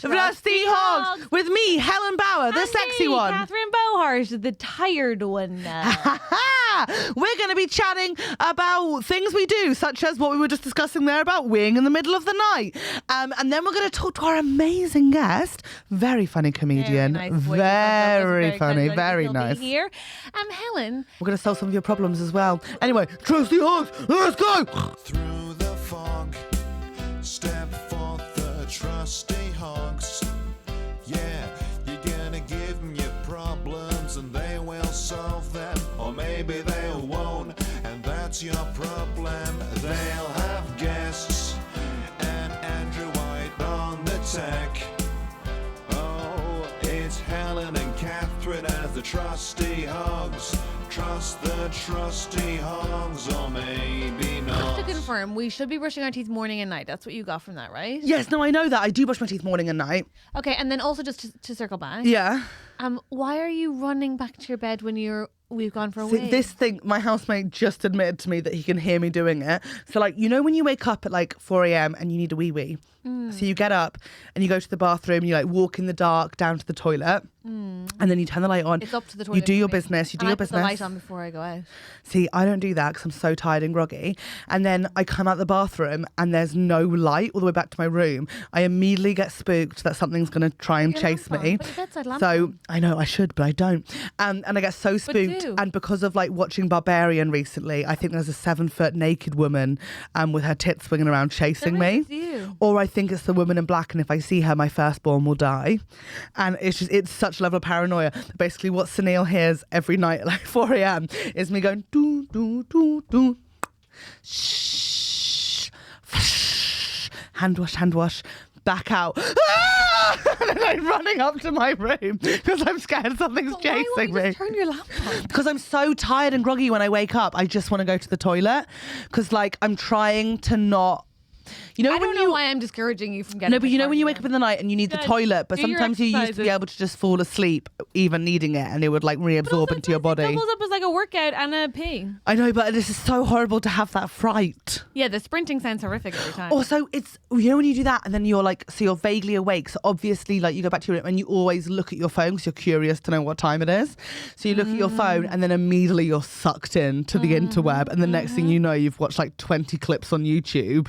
Trusty Hogs with me, Helen Bauer, the sexy one. Catherine Bohart, the tired one. We're going to be chatting about things we do, such as what we were just discussing there about weeing in the middle of the night. And then we're going to talk to our amazing guest, very funny comedian, very funny, very nice. Here, Helen. We're going to solve some of your problems as well. Anyway, Trusty Hogs, let's go. Through the fog, step forth the trusty hogs. Yeah, you're gonna give them your problems and they will solve them, or maybe they won't, and that's your problem. They'll have guests and Andrew White on the tech. Oh, it's Helen and Catherine as the trusty hogs. Trust the trusty hogs, or maybe not. Just to confirm, we should be brushing our teeth morning and night. That's what you got from that, right? Yes, no, I know that. I do brush my teeth morning and night. Okay, and then also just to circle back. Yeah. Why are you running back to your bed when we've gone for a wee? This thing, my housemate just admitted to me that he can hear me doing it. So, like, you know when you wake up at like 4 a.m. and you need a wee? So you get up and you go to the bathroom, you like walk in the dark down to the toilet, and then you turn the light on. It's up to the toilet. You do your business. You do your business. Put the light on before I go out. See, I don't do that because I'm so tired and groggy. And then I come out the bathroom and there's no light all the way back to my room. I immediately get spooked that something's going to try and chase me. Put your bedside lamp So on. I know I should, but I don't. And I get so spooked. do. And because of like watching Barbarian recently, I think there's a 7-foot naked woman with her tits swinging around chasing me. It's you. Or I think it's the woman in black, and if I see her, my firstborn will die. And it's such a level of paranoia. Basically, what Sunil hears every night at like 4 a.m. is me going, doo, doo, doo, doo. Shh. Hand wash, back out. And then I'm running up to my room because I'm scared something's chasing me. Just turn your lamp on? Because I'm so tired and groggy when I wake up. I just want to go to the toilet because like I'm trying to not. You know, I don't know why I'm discouraging you from getting. No, but you know when you wake up in the night and you need the toilet, but sometimes you used to be able to just fall asleep even needing it, and it would like reabsorb into your body. It doubles up as like a workout and a pee. I know, but this is so horrible to have that fright. Yeah, the sprinting sounds horrific every time. Also, it's, you know when you do that and then you're like, so you're vaguely awake, so obviously like you go back to your room and you always look at your phone because you're curious to know what time it is. So you look at your phone and then immediately you're sucked in to the interweb, and the next thing you know, you've watched like 20 clips on YouTube,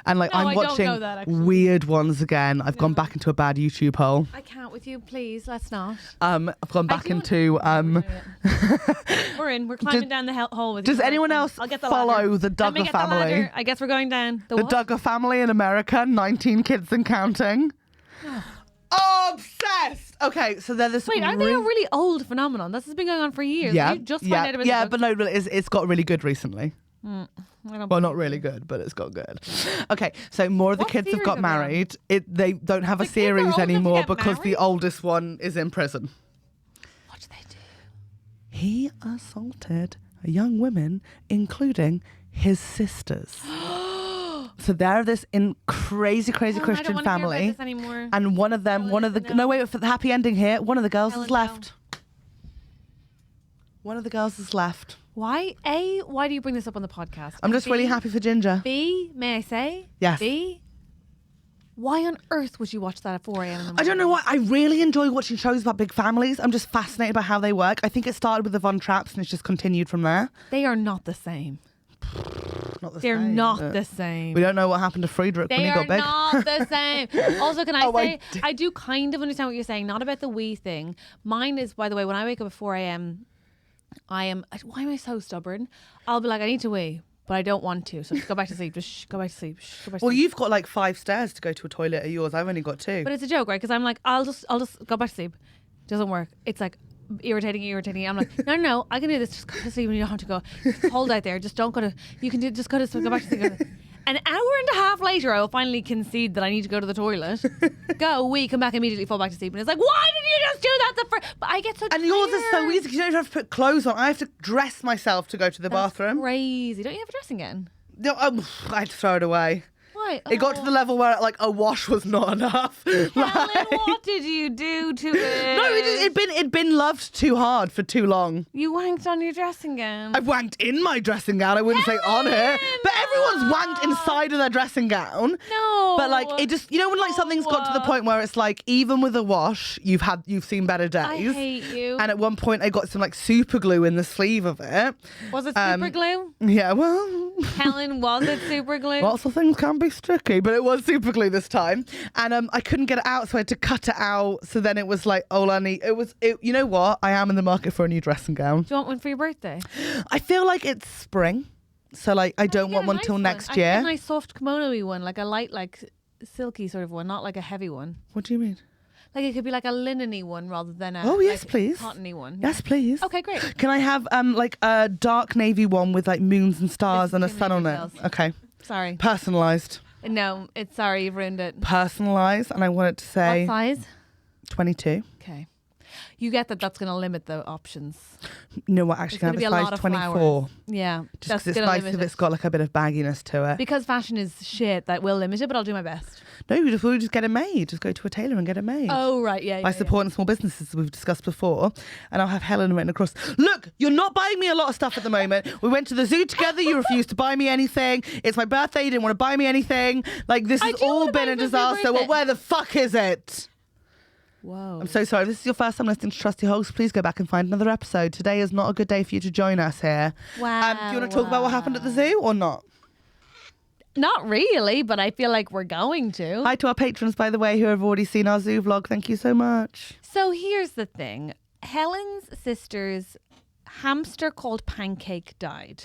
and like I'm watching weird ones again. I've gone back into a bad YouTube hole. I can't with you, please. Let's not. I've gone back into We're climbing down the hole with you. Does anyone else follow the Douglas family? I guess we're going down the Douglas family in America, 19 kids and counting. Obsessed. Okay, so they're this. Wait, aren't they a really old phenomenon? This has been going on for years. Yeah, you just find out about yeah, but no, it's got really good recently. Well, not really good, but it's got good. Okay, so more of the kids have got married. They don't have a series anymore because the oldest one is in prison. What did they do? He assaulted young women, inclling his sisters. So they're this crazy Christian family. Hear about this anymore. And one of the for the happy ending here, one of the girls has left. One of the girls has left. Why? A, why do you bring this up on the podcast? I'm just really happy for Ginger. B, may I say? Yes. B, why on earth would you watch that at 4 a.m. in the morning? I don't know why. I really enjoy watching shows about big families. I'm just fascinated by how they work. I think it started with the Von Trapps and it's just continued from there. They are not the same. They're not the same. We don't know what happened to Friedrich when he got big. They are not the same. Also, can I say, I do kind of understand what you're saying, not about the wee thing. Mine is, by the way, when I wake up at 4 a.m., why am I so stubborn? I'll be like, I need to wee, but I don't want to. So just go back to sleep. Just go back to sleep. Well, you've got like 5 stairs to go to a toilet at yours. I've only got 2. But it's a joke, right? Because I'm like, I'll just go back to sleep. Doesn't work. It's like irritating. I'm like, no, I can do this. Just go to sleep and you don't have to go. It's cold out there. Just don't go to. You can do. Just go back to sleep. An hour and a half later, I will finally concede that I need to go to the toilet. Come back immediately, fall back to sleep. And it's like, why did you just do that? But I get so tired. And yours is so easy because you don't have to put clothes on. I have to dress myself to go to the bathroom. Crazy. Don't you have a dressing gown? No, I'd throw it away. Why? right. It got to the level where like a wash was not enough. Helen, what did you do to it? No, it'd been loved too hard for too long. You wanked on your dressing gown. I wanked in my dressing gown. I wouldn't say on it, but everyone's wanked inside of their dressing gown. No. But like it just, when like something's got to the point where it's like even with a wash, you've seen better days. I hate you. And at one point, I got some like super glue in the sleeve of it. Was it super glue? Yeah, well, Helen, was it super glue? lots of things can be sticky, but it was super glue this time, and I couldn't get it out, so I had to cut it out. So then it was like, you know what? I am in the market for a new dressing gown. Do you want one for your birthday? I feel like it's spring, so like I don't want one till next year. A nice soft kimono-y one, like a light, like silky sort of one, not like a heavy one. What do you mean? Like it could be like a linen-y one rather than a yes, please. cottony one. Yes, please. Okay, great. Can I have like a dark navy one with like moons and stars and a too sun many on it? details. Okay. Sorry. Personalised. No, it's sorry, you've ruined it. Personalised, and I want it to say What size? 22. Okay. You get that's going to limit the options. No, what actually There's can gonna I be a have lot a of size 24. flowers. Yeah, Just that's because it's going to nice limit if it. it's got like a bit of bagginess to it. Because fashion is shit, that will limit it, but I'll do my best. No, we'll just get it made. Just go to a tailor and get it made. Oh, right, yeah. By supporting small businesses as we've discussed before. And I'll have Helen written across. Look, you're not buying me a lot of stuff at the moment. We went to the zoo together. You refused to buy me anything. It's my birthday. You didn't want to buy me anything. Like, this has do all wanna buy been a you for your disaster. Well, birthday. where the fuck is it? Whoa. I'm so sorry. If this is your first time listening to Trusty Hogs, please go back and find another episode. Today is not a good day for you to join us here. Wow. Do you want to talk about what happened at the zoo or not? Not really, but I feel like we're going to. Hi to our patrons, by the way, who have already seen our zoo vlog. Thank you so much. So here's the thing. Helen's sister's hamster called Pancake died.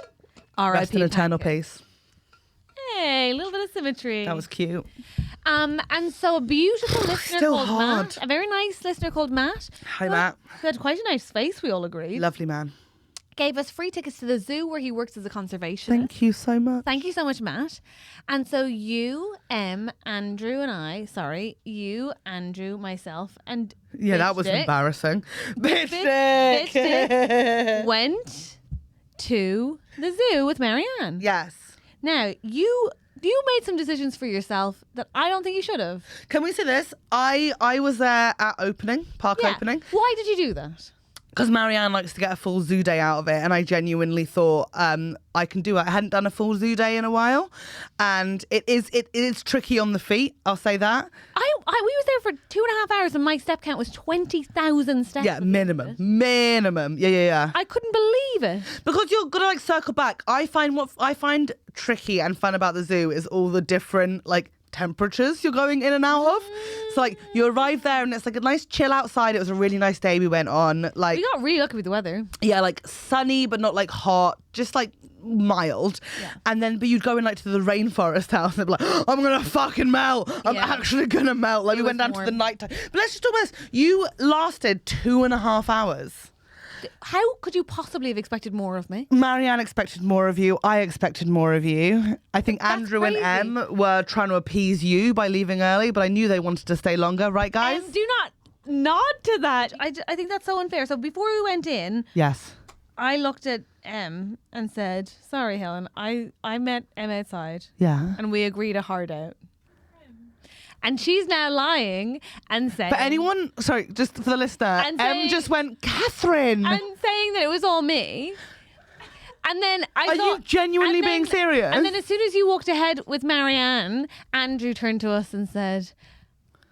Rest in R.I.P. eternal Pancake. peace. Hey, a little bit of symmetry. That was cute. And so a beautiful listener Still called hard. Matt, a very nice listener called Matt, Hi, Matt. who had quite a nice face, we all agreed, Lovely man. gave us free tickets to the zoo where he works as a conservationist. Thank you so much. Thank you so much, Matt. And so you, Andrew, myself, and Yeah, that Bitch was Dick embarrassing. Bitch Bitch Dick. went to the zoo with Marianne. Yes. Now, you made some decisions for yourself that I don't think you should have. Can we say this? I was there at park opening. Why did you do that? Because Marianne likes to get a full zoo day out of it, and I genuinely thought I can do it. I hadn't done a full zoo day in a while, and it is tricky on the feet. I'll say that. We was there for 2.5 hours, and my step count was 20,000 steps. Yeah, minimum. Yeah. I couldn't believe it. Because you're gonna like circle back. I find tricky and fun about the zoo is all the different like temperatures you're going in and out of. So like you arrive there and it's like a nice chill outside. It was a really nice day we went on. Like We got really lucky with the weather. yeah, like sunny but not like hot, just like mild. Yeah. And then but you'd go in like to the rainforest house and they'd be like, I'm gonna fucking melt. I'm Yeah. actually gonna melt. Like It we went was down to the warm. night time. But let's just talk about this. You lasted 2.5 hours. How could you possibly have expected more of me? Marianne expected more of you. I expected more of you. I think That's Andrew crazy. and Em were trying to appease you by leaving early, but I knew they wanted to stay longer, right, guys? Do not nod to that. I think that's so unfair. So before we went in, Yes. I looked at Em and said, sorry, Helen, I met Em outside Yeah. and we agreed a hard out. And she's now lying and saying... But anyone, sorry, just for the listener, And Em saying- just went, Catherine. And saying that it was all me. And then I Are you thought... genuinely and then- being serious? And then as soon as you walked ahead with Marianne, Andrew turned to us and said,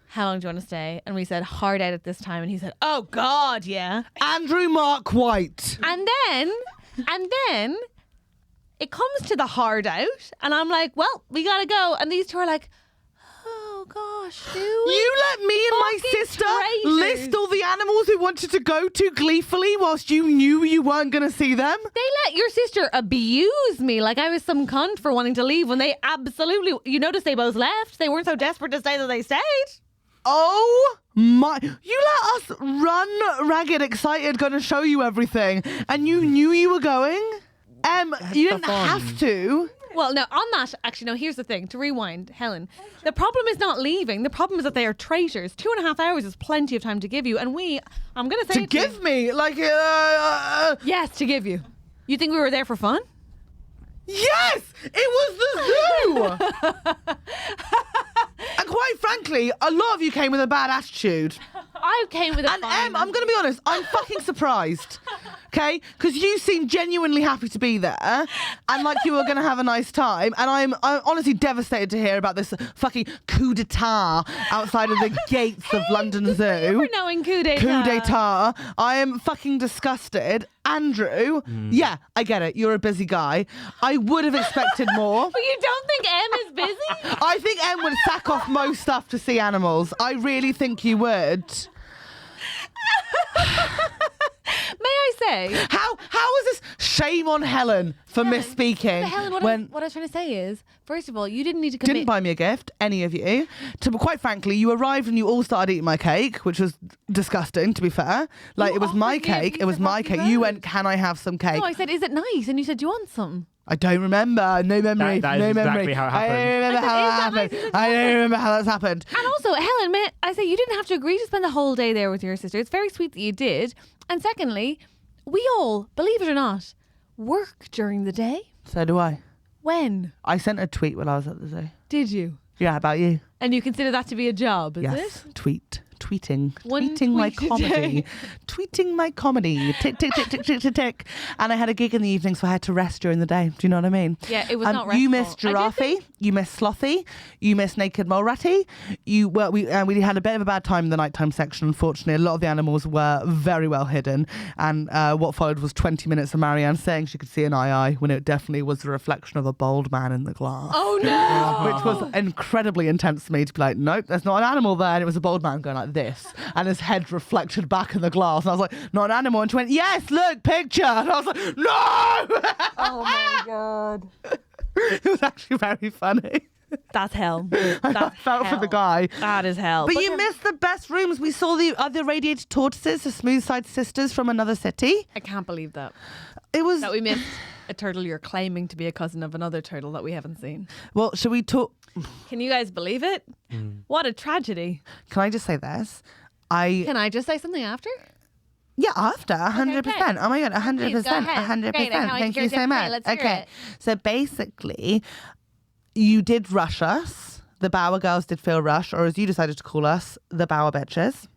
how long do you want to stay? And we said, hard out at this time. And he said, oh, God, yeah. Andrew Mark White. And then it comes to the hard out. And I'm like, well, we got to go. And these two are like, oh, gosh, do we? You let me and my Fucking sister traitors. list all the animals we wanted to go to gleefully whilst you knew you weren't going to see them. They let your sister abuse me like I was some cunt for wanting to leave when they absolutely... You notice they both left. They weren't so desperate to stay that they stayed. Oh my, you let us run ragged, excited, gonna show you everything, and you knew you were going? You didn't have to. Well, no, on that, actually, no, here's the thing. To rewind, Helen, the problem is not leaving. The problem is that they are traitors. 2.5 hours is plenty of time to give you. And I'm going to say To it to you. give me, like, Yes, to give you. You think we were there for fun? yes, it was the zoo. frankly, a lot of you came with a bad attitude. I came with a And fine Em, I'm going to be honest, I'm fucking surprised. Okay? Because you seemed genuinely happy to be there and like you were going to have a nice time. And I'm honestly devastated to hear about this fucking coup d'etat outside of the gates of London Zoo. Never knowing coup d'etat. Coup d'etat. I am fucking disgusted. Andrew, yeah, I get it. You're a busy guy. I would have expected more. But you don't think Em is busy? I think Em would sack off most stuff to see animals. I really think you would. May I say? How is this? Shame on Helen for misspeaking. But Helen, what I was trying to say is, first of all, you didn't need to commit. Didn't buy me a gift, any of you. Quite frankly, you arrived and you all started eating my cake, which was disgusting, to be fair. Like, You it was my offered me a cake. piece It was of my rocky cake. road. You went, can I have some cake? No, I said, is it nice? And you said, do you want some? I don't remember. No memory. That is no exactly memory. how it I don't happened. remember I said, how is that that nice? happened. Is it I don't remember how that's happened. And also, Helen, I say you didn't have to agree to spend the whole day there with your sister. It's very sweet that you did. And secondly, we all, believe it or not, work during the day. So do I. When I sent a tweet when I was at the zoo. did you? Yeah, about you. And you consider that to be a job, is Yes. it? Tweeting One my tweet a day. comedy. Tweeting my comedy. Tick, tick, tick, tick, tick, tick, tick. And I had a gig in the evening, so I had to rest during the day. Do you know what I mean? Yeah, it was not restful. You missed I did Giraffe. You missed Slothy. You missed Naked Mole Ratty. We had a bit of a bad time in the nighttime section, unfortunately. A lot of the animals were very well hidden. And what followed was 20 minutes of Marianne saying she could see an eye when it definitely was the reflection of a bald man in the glass. Oh no! Which was incredibly intense for me to be like, nope, there's not an animal there. And it was a bald man going like this. And his head reflected back in the glass. And I was like, not an animal. And she went, yes, look, picture. And I was like, no! Oh my god. It was actually very funny. That's hell. I felt for the guy. That is hell. But you missed the best rooms. We saw the other radiated tortoises, the smooth-side sisters from another city. I can't believe that. It was... That we missed a turtle you're claiming to be a cousin of another turtle that we haven't seen. Well, should we talk... Can you guys believe it? What a tragedy. Can I just say this? Can I just say something after? Yeah, after 100%. okay. Oh my god, 100%. Please, go ahead. 100%. Great, I can't wait Thank to hear you so it. much. Let's hear Okay. it. So basically, you did rush us. The Bower girls did feel rushed, or as you decided to call us, the Bower bitches.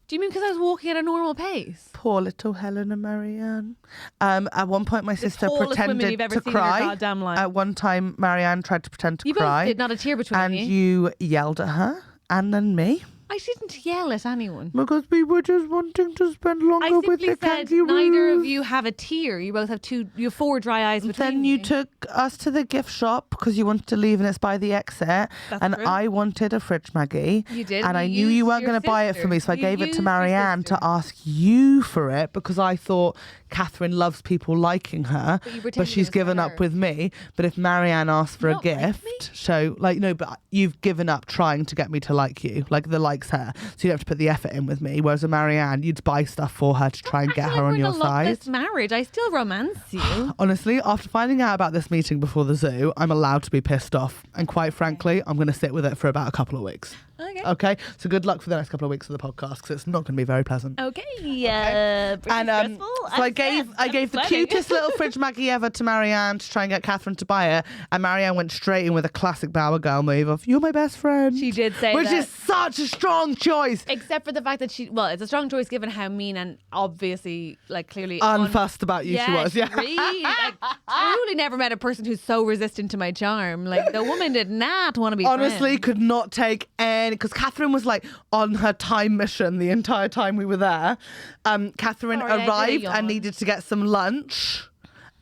Do you mean because I was walking at a normal pace? Poor little Helen and Marianne. At one point, my sister tallest women pretended you've ever to seen in your cry. goddamn life. At one time, Marianne tried to pretend to You cry. both did, not a tear between and you. you yelled at her and then me. I didn't yell at anyone. Because we were just wanting to spend I longer with simply the said kangaroos. neither of you have a tear. You both have you have 4 dry eyes between Then you you. took us to the gift shop because you wanted to leave and it's by the exit. That's and true. I wanted a fridge Maggie. You did. And I You knew you used weren't your going to buy it for sister. me, so I You gave it used to your Marianne to sister. ask you for it because I thought Catherine loves people liking her, But you but pretended she's it was for given her. up with me. But if Marianne asked for a Not like gift, me. so like no, but you've given up trying to get me to like you, like the likes her. So you have to put the effort in with me. Whereas with Marianne, you'd buy stuff for her to try and get Actually, her on we're in your a side. loveless marriage. I still romance you. Honestly, after finding out about this meeting before the zoo, I'm allowed to be pissed off. And quite frankly, I'm going to sit with it for about a couple of weeks. Okay. Okay? So good luck for the next couple of weeks of the podcast because it's not going to be very pleasant. Okay. And Stressful. so I gave the cutest little fridge Maggie ever to Marianne to try and get Catherine to buy it. And Marianne went straight in with a classic Bower girl move of, you're my best friend. She did say Which that. is such a strong choice. Except for the fact that it's a strong choice given how mean and obviously, like, clearly Unfussed about you she was. Yeah. Really, like, truly never met a person who's so resistant to my charm. Like, the woman did not want to be Honestly, friends. could not take any, because Catherine was like on her time mission the entire time we were there. Catherine Sorry, I did a arrived yawn. and needed to get some lunch,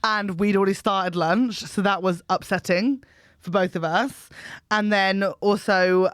and we'd already started lunch, so that was upsetting for both of us. And then also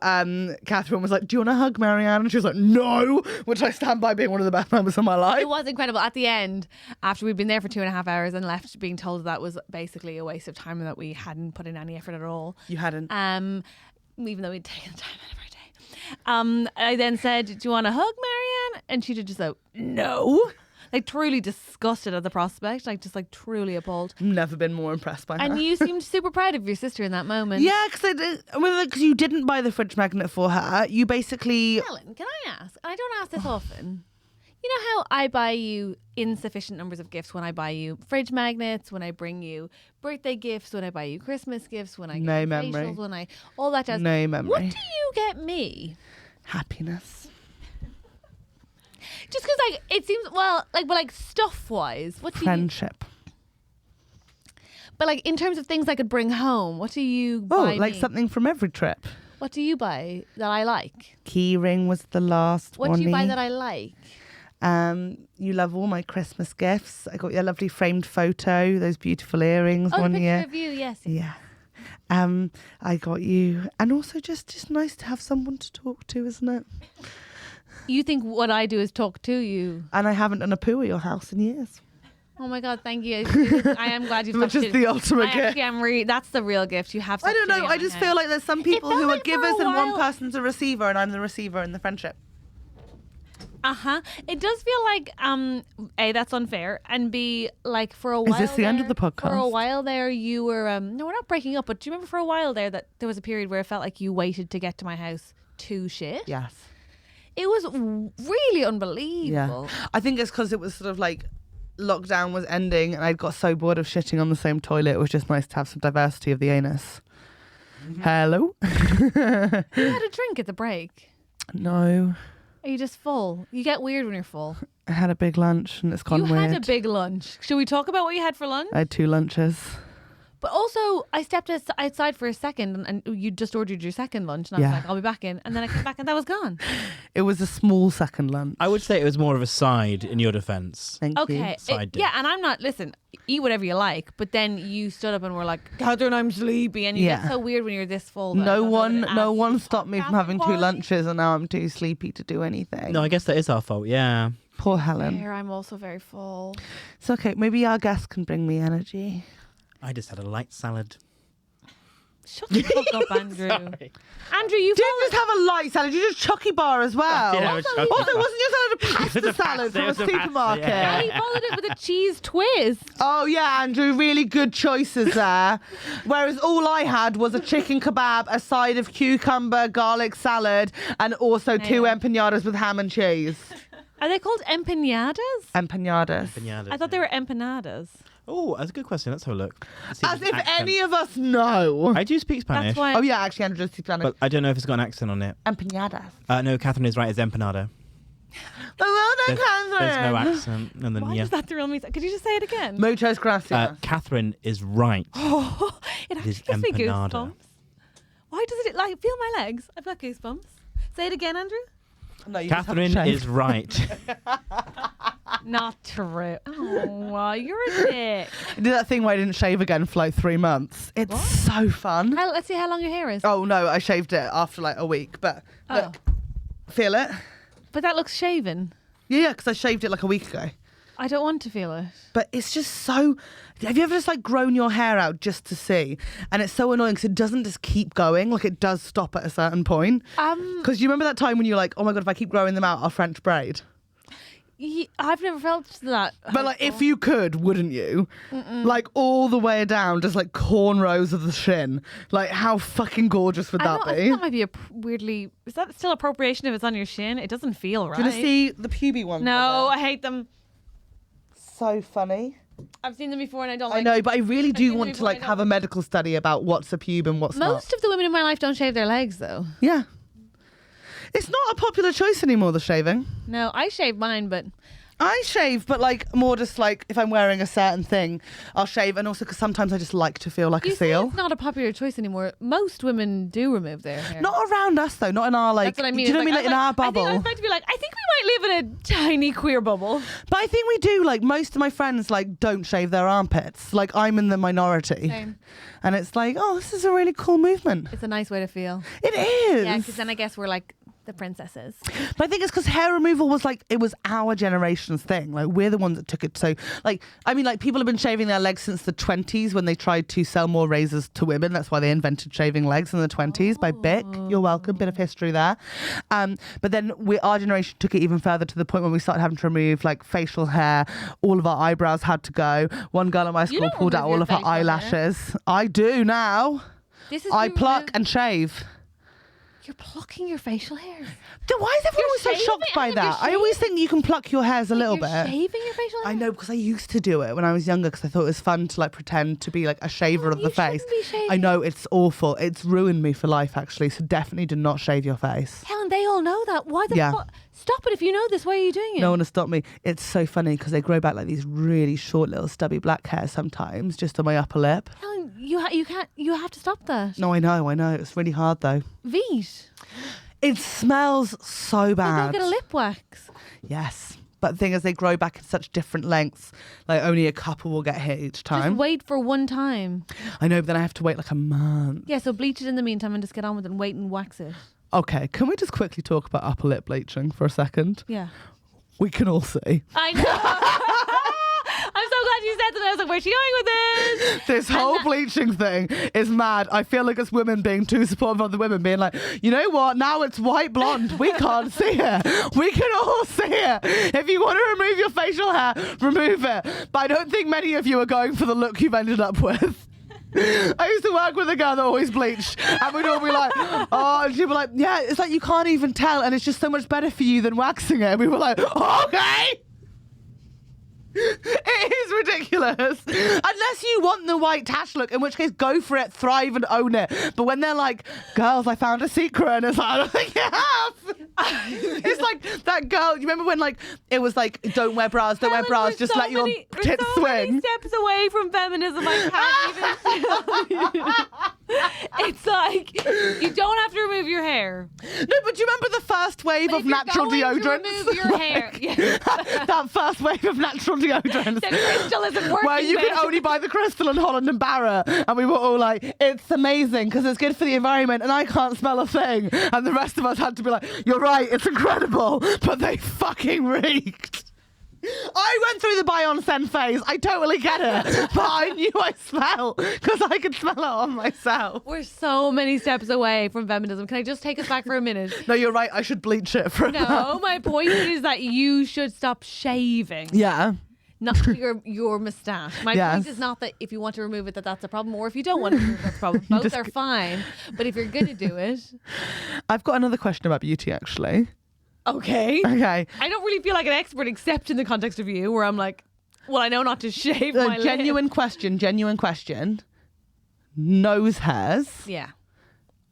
Catherine was like, do you want to hug Marianne? And she was like, no, which I stand by being one of the best moments of my life. It was incredible. At the end, after we'd been there for 2.5 hours and left being told that was basically a waste of time and that we hadn't put in any effort at all. You hadn't. Even though we'd taken the time out of our day. I then said, do you want to hug Marianne? And she did just go, no. Like, truly disgusted at the prospect. Like, just like truly appalled. Never been more impressed by her. And you seemed super proud of your sister in that moment. Yeah, because you didn't buy the fridge magnet for her. You basically... Helen, can I ask? And I don't ask this often. You know how I buy you insufficient numbers of gifts when I buy you fridge magnets, when I bring you birthday gifts, when I buy you Christmas gifts, when I No get memory. facials, when I all that jazz. No memory. What do you get me? Happiness. Just because like it seems but like stuff wise, what do you? Friendship. But like in terms of things I could bring home, what do you Oh, buy like me? something from every trip. What do you buy that I like? Key ring was the last one. What do you buy that I like? You love all my Christmas gifts. I got you a lovely framed photo, those beautiful earrings Oh, one the year. picture of you, yes. Yeah. I got you, and also just nice to have someone to talk to, isn't it? You think what I do is talk to you? And I haven't done a poo at your house in years. Oh my God, thank you. I am glad you've Which is the ultimate gift. That's the real gift. You have. I don't know. I just feel like there's some people felt who are like for givers a and one while- person's a receiver, and I'm the receiver in the friendship. It does feel like A, that's unfair, and B, like for a while. this the end of the For a podcast? while there, you were no, we're not breaking up. But do you remember for a while there that there was a period where it felt like you waited to get to my house to shit? Yes. It was really unbelievable. Yeah. I think it's because it was sort of like lockdown was ending, and I'd got so bored of shitting on the same toilet. It was just nice to have some diversity of the anus. Hello. You had a drink at the break. No, Are you just full? You get weird when you're full. I had a big lunch, and it's gone You weird. had a big lunch. Should we talk about what you had for lunch? I had 2 lunches. But also, I stepped outside for a second, and you just ordered your second lunch, and I was Yeah. like, I'll be back in. And then I came back, and that was gone. It was a small second lunch. I would say it was more of a side in your defence. Thank you. Okay. Side dish. Yeah, and I'm not, listen, eat whatever you like, but then you stood up and were like, Catherine, I'm sleepy. And you Yeah. get so weird when you're this full. that I No don't know one, that it no adds one to stopped me from podcast having 2 quality. lunches, and now I'm too sleepy to do anything. No, I guess that is our fault, yeah. Poor Helen. Fair, I'm also very full. It's okay. Maybe our guest can bring me energy. I just had a light salad. Shut the fuck up, Andrew. Sorry. Andrew, you Didn't just have a light salad. You did a chucky bar as well. Yeah, a chucky Also, bar. wasn't your salad a pasta It was a salad pasta, from it a was a pasta, supermarket? yeah. he followed it with a cheese twist. Oh yeah, Andrew, really good choices there. Whereas all I had was a chicken kebab, a side of cucumber, garlic salad, and also 2 Yeah. empanadas with ham and cheese. Are they called empanadas? Empanadas. Pinatas, I thought they were empanadas. Oh, that's a good question. Let's have a look. Let's see As there's if an accent. any of us know. I do speak Spanish, That's why. Oh yeah, actually, Andrew does speak Spanish. but I don't know if it's got an accent on it. Empanadas. No, Catherine is right. It's empanada. Well done, There's no Catherine. accent. And then, Why yeah. does that thrill me? Could you just say it again? Muchas gracias. Catherine is right. Oh, it actually is gives me empanada. goosebumps. Why does it like feel my legs? I've got goosebumps. Say it again, Andrew. No, you just have to Catherine shave. is right. Not true. Oh, you're a dick. I did that thing where I didn't shave again for like 3 months. It's What? so fun. Let's see how long your hair is. Oh no, I shaved it after like a week, but look, feel it? But that looks shaven. Yeah, because I shaved it like a week ago. I don't want to feel it. But it's just so. Have you ever just like grown your hair out just to see? And it's so annoying because it doesn't just keep going. Like it does stop at a certain point. Because you remember that time when you're like, oh my God, if I keep growing them out, I'll French braid. I've never felt that. But like if you could, wouldn't you? Like all the way down, just like cornrows of the shin. Like how fucking gorgeous would that I be? think that might be a weirdly. Is that still appropriation if it's on your shin? It doesn't feel right. Do you want to see the puby one? No, I hate them. So funny. I've seen them before and I don't I like know, but I really seen do them want to before, I like don't have a like- medical study about what's a pube and what's not. Most of the women in my life don't shave their legs though. Yeah. It's not a popular choice anymore, the shaving. No, I shave mine, but I shave, but like more just like if I'm wearing a certain thing, I'll shave. And also because sometimes I just like to feel like you a say seal. it's not a popular choice anymore. Most women do remove their hair. Not around us though, not in our like, That's what I mean. do you know what I mean? It's Like in our bubble. I was about to be like, I think we might live in a tiny queer bubble. But I think we do, like most of my friends like don't shave their armpits. Like I'm in the minority. Same. And it's like, oh, this is a really cool movement. It's a nice way to feel. It is. Yeah, because then I guess we're like the princesses. But I think it's because hair removal was like, it was our generation's thing. Like we're the ones that took it. So like, I mean, like people have been shaving their legs since the 20s when they tried to sell more razors to women. That's why they invented shaving legs in the 20s by Bick. You're welcome. Bit of history there. But then our generation took it even further to the point when we started having to remove like facial hair. All of our eyebrows had to go. One girl at my school don't pulled out remove all your of her facial hair. eyelashes. I do now. This is I you pluck remove- and shave. You're plucking your facial hairs. Then why is everyone always so shaving shocked it, by and you're that? I always think you can pluck your hairs a little You're bit. shaving your facial I hair? know, because I used to do it when I was younger because I thought it was fun to like pretend to be like a shaver of you the face. shouldn't be shaving. I know, it's awful. It's ruined me for life actually. So definitely do not shave your face. Helen, they all know that. Why the Yeah. fuck? Stop it if you know this. Why are you doing it? No one has stopped me. It's so funny because they grow back like these really short little stubby black hairs sometimes just on my upper lip. Helen, you can't. You have to stop that. No, I know. It's really hard though. Veet. It smells so Go bad. get a lip wax. Yes. But the thing is, they grow back in such different lengths. Like only a couple will get hit each time. Just wait for one time. I know, but then I have to wait like a month. Yeah, so bleach it in the meantime and just get on with it and wait and wax it. Okay, can we just quickly talk about upper lip bleaching for a second? Yeah. We can all see. I know. I'm so glad you said that. I was like, where's she going with this? This whole bleaching thing is mad. I feel like it's women being too supportive of the women, being like, you know what? Now it's white blonde. We can't see it. We can all see it. If you want to remove your facial hair, remove it. But I don't think many of you are going for the look you've ended up with. I used to work with a girl that always bleached, and we'd all be like, oh, and she'd be like, yeah, it's like you can't even tell, and it's just so much better for you than waxing it. And we were like, okay. It is ridiculous. Unless you want the white tash look, in which case go for it, thrive and own it. But when they're like, girls, I found a secret, and it's like, I don't think you have. It's like that girl, you remember when like it was like, don't wear bras, don't wear bras, just let your tits swing. Steps away from feminism, I can't even tell you. It's like, you don't have to remove your hair. No, but do you remember the first wave of natural deodorants? Remove your hair. Yeah. That first wave of natural deodorants. The crystal isn't working. Where you babe. can only buy the Crystal and Holland and Barrett, and we were all like, it's amazing because it's good for the environment and I can't smell a thing, and the rest of us had to be like, you're right, it's incredible, but they fucking reeked. I went through the buy on send phase. I totally get it, but I knew I smell because I could smell it on myself. We're so many steps away from feminism. Can I just take us back for a minute? No, you're right. I should bleach it for a No, month. my point is that you should stop shaving. Yeah. Not your moustache. My Yes. point is not that if you want to remove it that's a problem, or if you don't want to remove it that's a problem. Both just- are fine. But if you're going to do it, I've got another question about beauty, actually. okay. Okay. I don't really feel like an expert except in the context of you, where I'm like, well, I know not to shave my lip. Genuine question. Nose hairs. Yeah.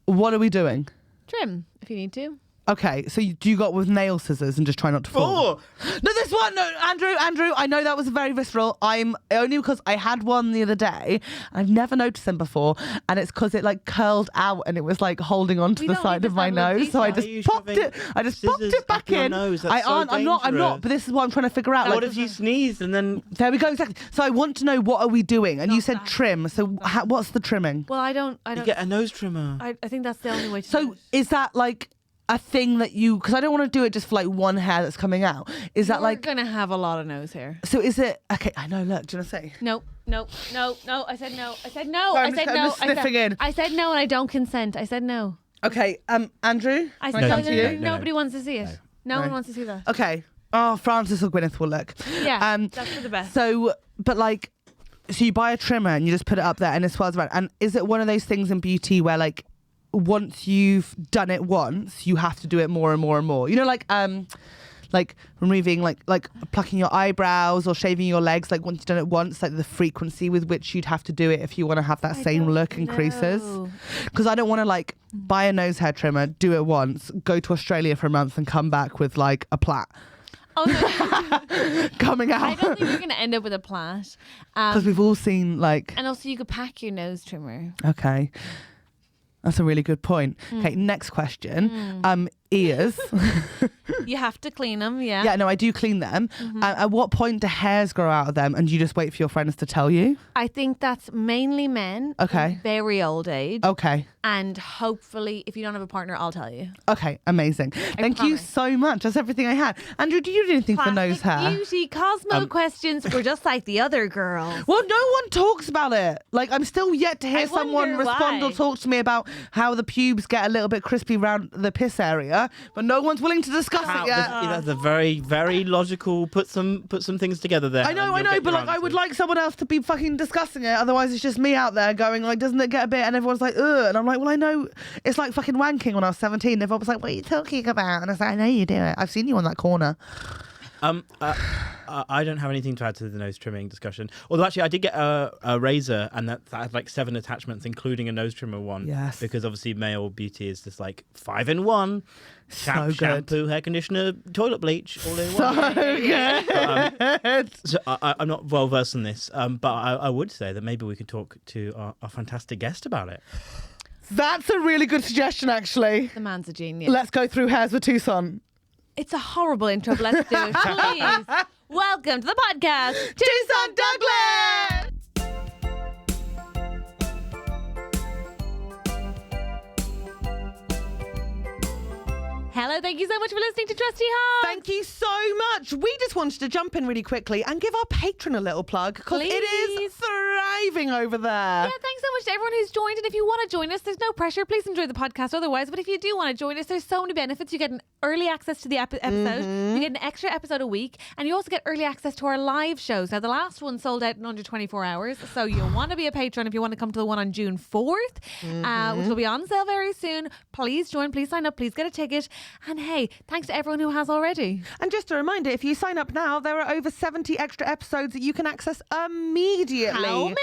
What are we doing? Trim if you need to. Okay, so do you got with nail scissors and just try not to fall? No, this one, no, Andrew, I know that was very visceral. I'm only because I had one the other day. I've never noticed them before, and it's because it like curled out and it was like holding onto We the don't side need of to my have a nose. So I detail. just Are you popped shoving it. I just popped scissors it back up your in. nose? That's I so aren't. I'm not. dangerous. But this is what I'm trying to figure out. What if you sneezed and then... There we go. Exactly. So I want to know, what are we doing? And you said that. trim. So what's the trimming? Well, I don't. You get a nose trimmer. I think that's the only way to do So it. is that like a thing that you? Because I don't want to do it just for like one hair that's coming out. Is that We're like? gonna have a lot of nose hair. So is it? Okay, I know. Look, do you want to say? No. I said no. I said no. Sorry, I said I'm no. just sniffing in. I said no, and I don't consent. I said no. Okay, Andrew. I can said I come to you? No. Nobody wants to see it. No one wants to see that. Okay. Oh, Francis or Gwyneth will look. Yeah, that's for the best. So, but like, so you buy a trimmer and you just put it up there and it swirls around. And is it one of those things in beauty where like, once you've done it once, you have to do it more and more and more? You know, like removing, like plucking your eyebrows or shaving your legs. Like once you've done it once, like the frequency with which you'd have to do it if you want to have that same look increases. Because I don't want to like buy a nose hair trimmer, do it once, go to Australia for a month and come back with like a plait Oh, no. coming I out. don't think you're going to end up with a plait. Because we've all seen like. And also, you could pack your nose trimmer. Okay. That's a really good point. Okay, next question. Ears. You have to clean them, yeah. Yeah, no, I do clean them. At what point do hairs grow out of them and you just wait for your friends to tell you? I think that's mainly men. Okay. in very old age. Okay. And hopefully, if you don't have a partner, I'll tell you. Okay, amazing. Thank you promise. so much. That's everything I had. Andrew, do you do anything for nose hair? Beauty, Cosmo questions were just like the other girls. Well, no one talks about it. Like, I'm still yet to hear I someone wonder respond why. or talk to me about how the pubes get a little bit crispy around the piss area. idea, but no one's willing to discuss it yet. That's a very, very logical. Put some things together there. I know, but like I would like someone else to be fucking discussing it. Otherwise, it's just me out there going like, doesn't it get a bit? And everyone's like, ugh. And I'm like, well, I know. It's like fucking wanking when I was 17. Everyone was like, what are you talking about? And I was like, I know you do it. I've seen you on that corner. I don't have anything to add to the nose trimming discussion. Although actually, I did get a razor, and that had like 7 attachments, including a nose trimmer one. Yes. Because obviously, male beauty is just like 5 in 1. So good. Shampoo, hair conditioner, toilet bleach, all in So one. good. So I'm not well versed in this, but I would say that maybe we could talk to our fantastic guest about it. That's a really good suggestion, actually. The man's a genius. Let's go through hairs with Toussaint. It's a horrible intro, but let's do it. Please. Welcome to the podcast, Toussaint Douglass! Hello, thank you so much for listening to TrustyHogs. Thank you so much. We just wanted to jump in really quickly and give our patron a little plug because it is Please. thriving over there. Yeah, thanks so much to everyone who's joined. And if you want to join us, there's no pressure. Please enjoy the podcast otherwise. But if you do want to join us, there's so many benefits. You get an early access to the episode. You get an extra episode a week. And you also get early access to our live shows. Now, the last one sold out in under 24 hours. So you'll want to be a patron if you want to come to the one on June 4th, which will be on sale very soon. Please join. Please sign up. Please get a ticket. And hey, thanks to everyone who has already. And just a reminder, if you sign up now, there are over 70 extra episodes that you can access immediately. How many?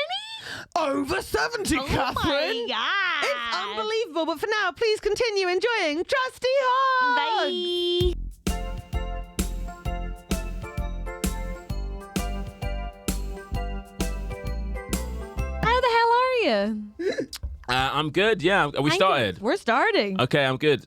Over 70, Oh Catherine. my God. It's unbelievable. But for now, please continue enjoying TrustyHogs. Bye. How the hell are you? I'm good. Yeah, we started. We're starting. Okay, I'm good.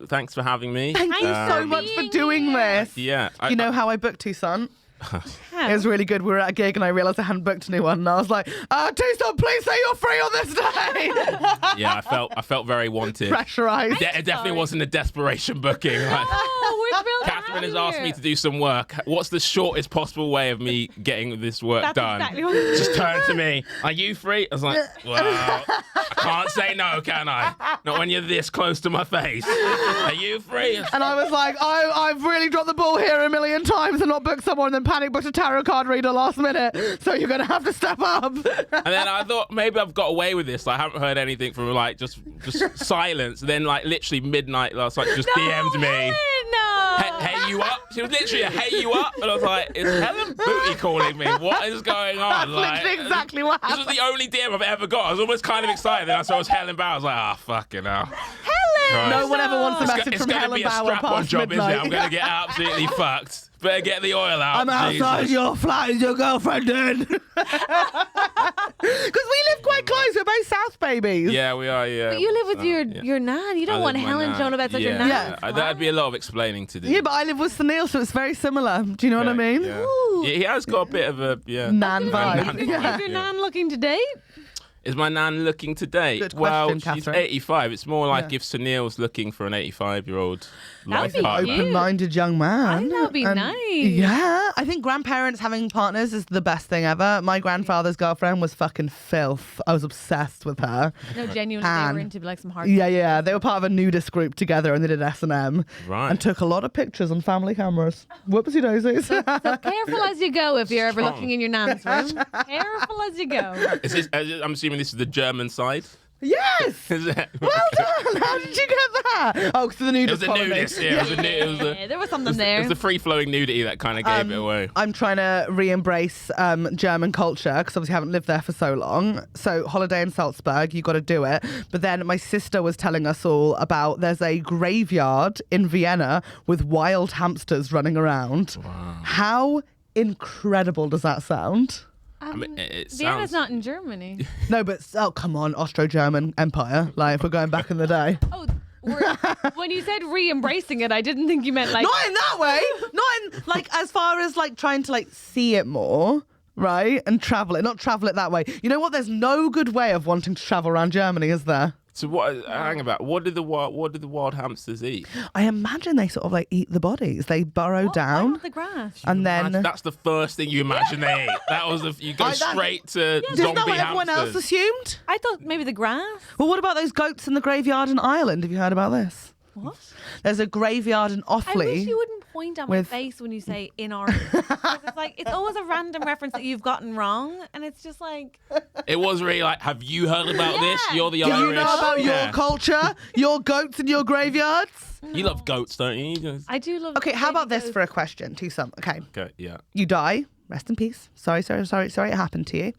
Thanks for having me. Thank you so for much for being doing here. this. Yeah, You know how I booked Toussaint? How? It was really good. We were at a gig and I realised I hadn't booked anyone. And I was like, Toussaint, please say you're free on this day. yeah. I felt very wanted. Pressurised. It definitely wasn't a desperation booking. Like, Oh, we're thrilled to have Catherine has you asked here. me to do some work. What's the shortest possible way of me getting this work That's done? exactly what Just turn to me. Are you free? I was like, well, I can't say no, can I? Not when you're this close to my face. Are you free? And I was like, I've really dropped the ball here a million times and not booked someone and then panic booked a tarot card reader last minute. So you're going to have to step up. And then I thought maybe I've got away with this. Like, I haven't heard anything from like just silence. And then like literally midnight last night, just DM'd me. No. Hey, you up? She was literally a hey, you up? And I was like, is Helen Booty calling me? What is going on? That's Like, literally exactly what this happened. was the only DM I've ever got. I was almost kind of excited. Then I saw it was Helen Bauer. I was like, ah, fucking hell. Helen! No one ever wants a message It's from going to Helen be a Bauer strap-on past job, isn't it? midnight. I'm going to get absolutely fucked. Better get the oil out. I'm outside Jesus. your flat. Is your girlfriend in? Because we live quite close. We're both South babies. Yeah, we are, yeah. But you live with Yeah. your nan. You don't I want live with my Helen nan. showing up outside your nan. Yeah. That'd be a lot of explaining to do. Yeah, but I live with Sunil, so it's very similar. Do you know what I mean? Yeah. Ooh. Yeah, he has got a bit of a, yeah. Nan vibe. Nan Yeah. Is your Yeah. nan looking to date? Is my nan looking to date? Good Well, question, she's Catherine. 85. It's more like Yeah. if Sunil's looking for an 85-year-old That'd life be partner. cute. Open-minded young man. I think that'd be nice. Yeah, I think grandparents having partners is the best thing ever. My grandfather's girlfriend was fucking filth. I was obsessed with her. No, genuinely, they Anne. were into like some hard. Yeah. They were part of a nudist group together and they did S&M. Right. And took a lot of pictures on family cameras. Whoopsie daisies. So careful as you go if you're ever Strong. looking in your nan's room. Careful as you go. Is this, I'm assuming this is the German side? Yes! Is it? Well done! How did you get that? Oh, because the It nudist was a colony. nudist, yeah. It was a Yeah, there was something it there. was the free-flowing nudity that kind of gave it away. I'm trying to re-embrace German culture because obviously I haven't lived there for so long. So holiday in Salzburg, you got to do it. But then my sister was telling us all about there's a graveyard in Vienna with wild hamsters running around. Wow. How incredible does that sound? I mean, it Vienna's sounds... not in Germany. No, but oh come on, Austro-German Empire. Like if we're going back in the day. Oh, when you said re-embracing it, I didn't think you meant like. Not in that way. Not in like as far as like trying to like see it more. Right? And travel it. Not travel it that way. You know what? There's no good way of wanting to travel around Germany, is there? So what? Hang about. What did the wild hamsters eat? I imagine they sort of like eat the bodies. They burrow Why down. not the grass? And then That's the first thing you imagine they ate. That was you go that's- straight to isn't zombie that what everyone else hamsters. assumed? I thought maybe the grass. Well, what about those goats in the graveyard in Ireland? Have you heard about this? What? There's a graveyard in I wish Offaly. you wouldn't point at my face when you say in Ireland. It's like it's always a random reference that you've gotten wrong, and it's just like It was really like, have you heard about this? You're the Do Irish. you know about your culture? Your goats and your graveyards? You love goats, don't you? I do love. Okay, how about this baby for a question? Toussaint. Okay. Okay, yeah. You die. Rest in peace. Sorry, it happened to you.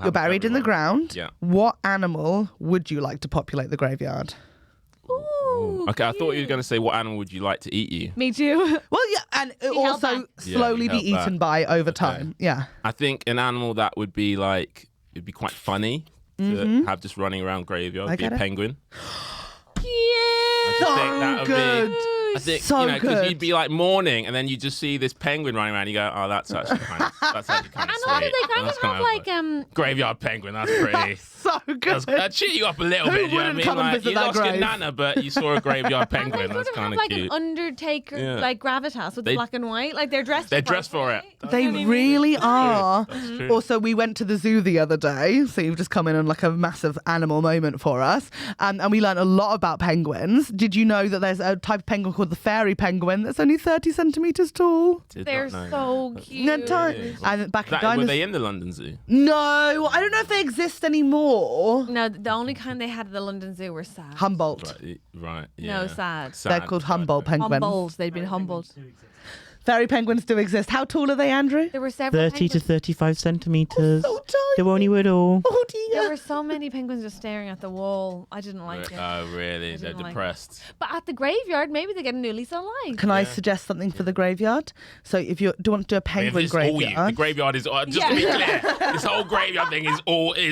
You're buried in the ground. Yeah. What animal would you like to populate the graveyard? goats. Ooh, Okay, I thought you were cute. going to say, what animal would you like to eat you? Me too. Well, yeah, and it held also back. slowly Yeah, be he held eaten back. by over time. Yeah. I think an animal that would be like, it'd be quite funny to have just running around graveyard. I Be a get it. penguin. Yeah. I just think that would good. be. I think So because good. you'd be like mourning, and then you just see this penguin running around. You go, oh, that's actually kind of And also sweet. they kind That's of have like graveyard penguin. That's pretty. So good. That'd cheer you up a little Who bit. You know what I wouldn't mean? come and Like, visit you that lost your grave? nana, but you saw a graveyard and they penguin. sort That's of kind have of like cute. an Undertaker Yeah. like gravitas with the They- black and white. Like they're dressed. They're dressed for it. They really are. That's true. Also, we went to the zoo the other day, so you've just come in on like a massive animal moment for us, and we learned a lot about penguins. Did you know that there's a type of penguin called the fairy penguin that's only 30 centimeters tall? Did They're not know so that. cute. No, and back in Were dinosaurs. they in the London Zoo? No, I don't know if they exist anymore. No, the only kind they had at the London Zoo were sad. Humboldt. Right. Yeah. No, sad. They're called Humboldt penguins. Humbled. They'd been humbled. Fairy penguins do exist. How tall are they, Andrew? There were several 30 to penguins. 35 centimetres. So They're tiny. only little. Oh There dear. were so many penguins just staring at the wall. I didn't like it. Oh, really? They're didn't like it. depressed. But at the graveyard, maybe they get a new lease on life. Can I suggest something for the graveyard? So if you do want to do a If penguin it's all you, the graveyard, graveyard is just to be clear. This whole graveyard thing is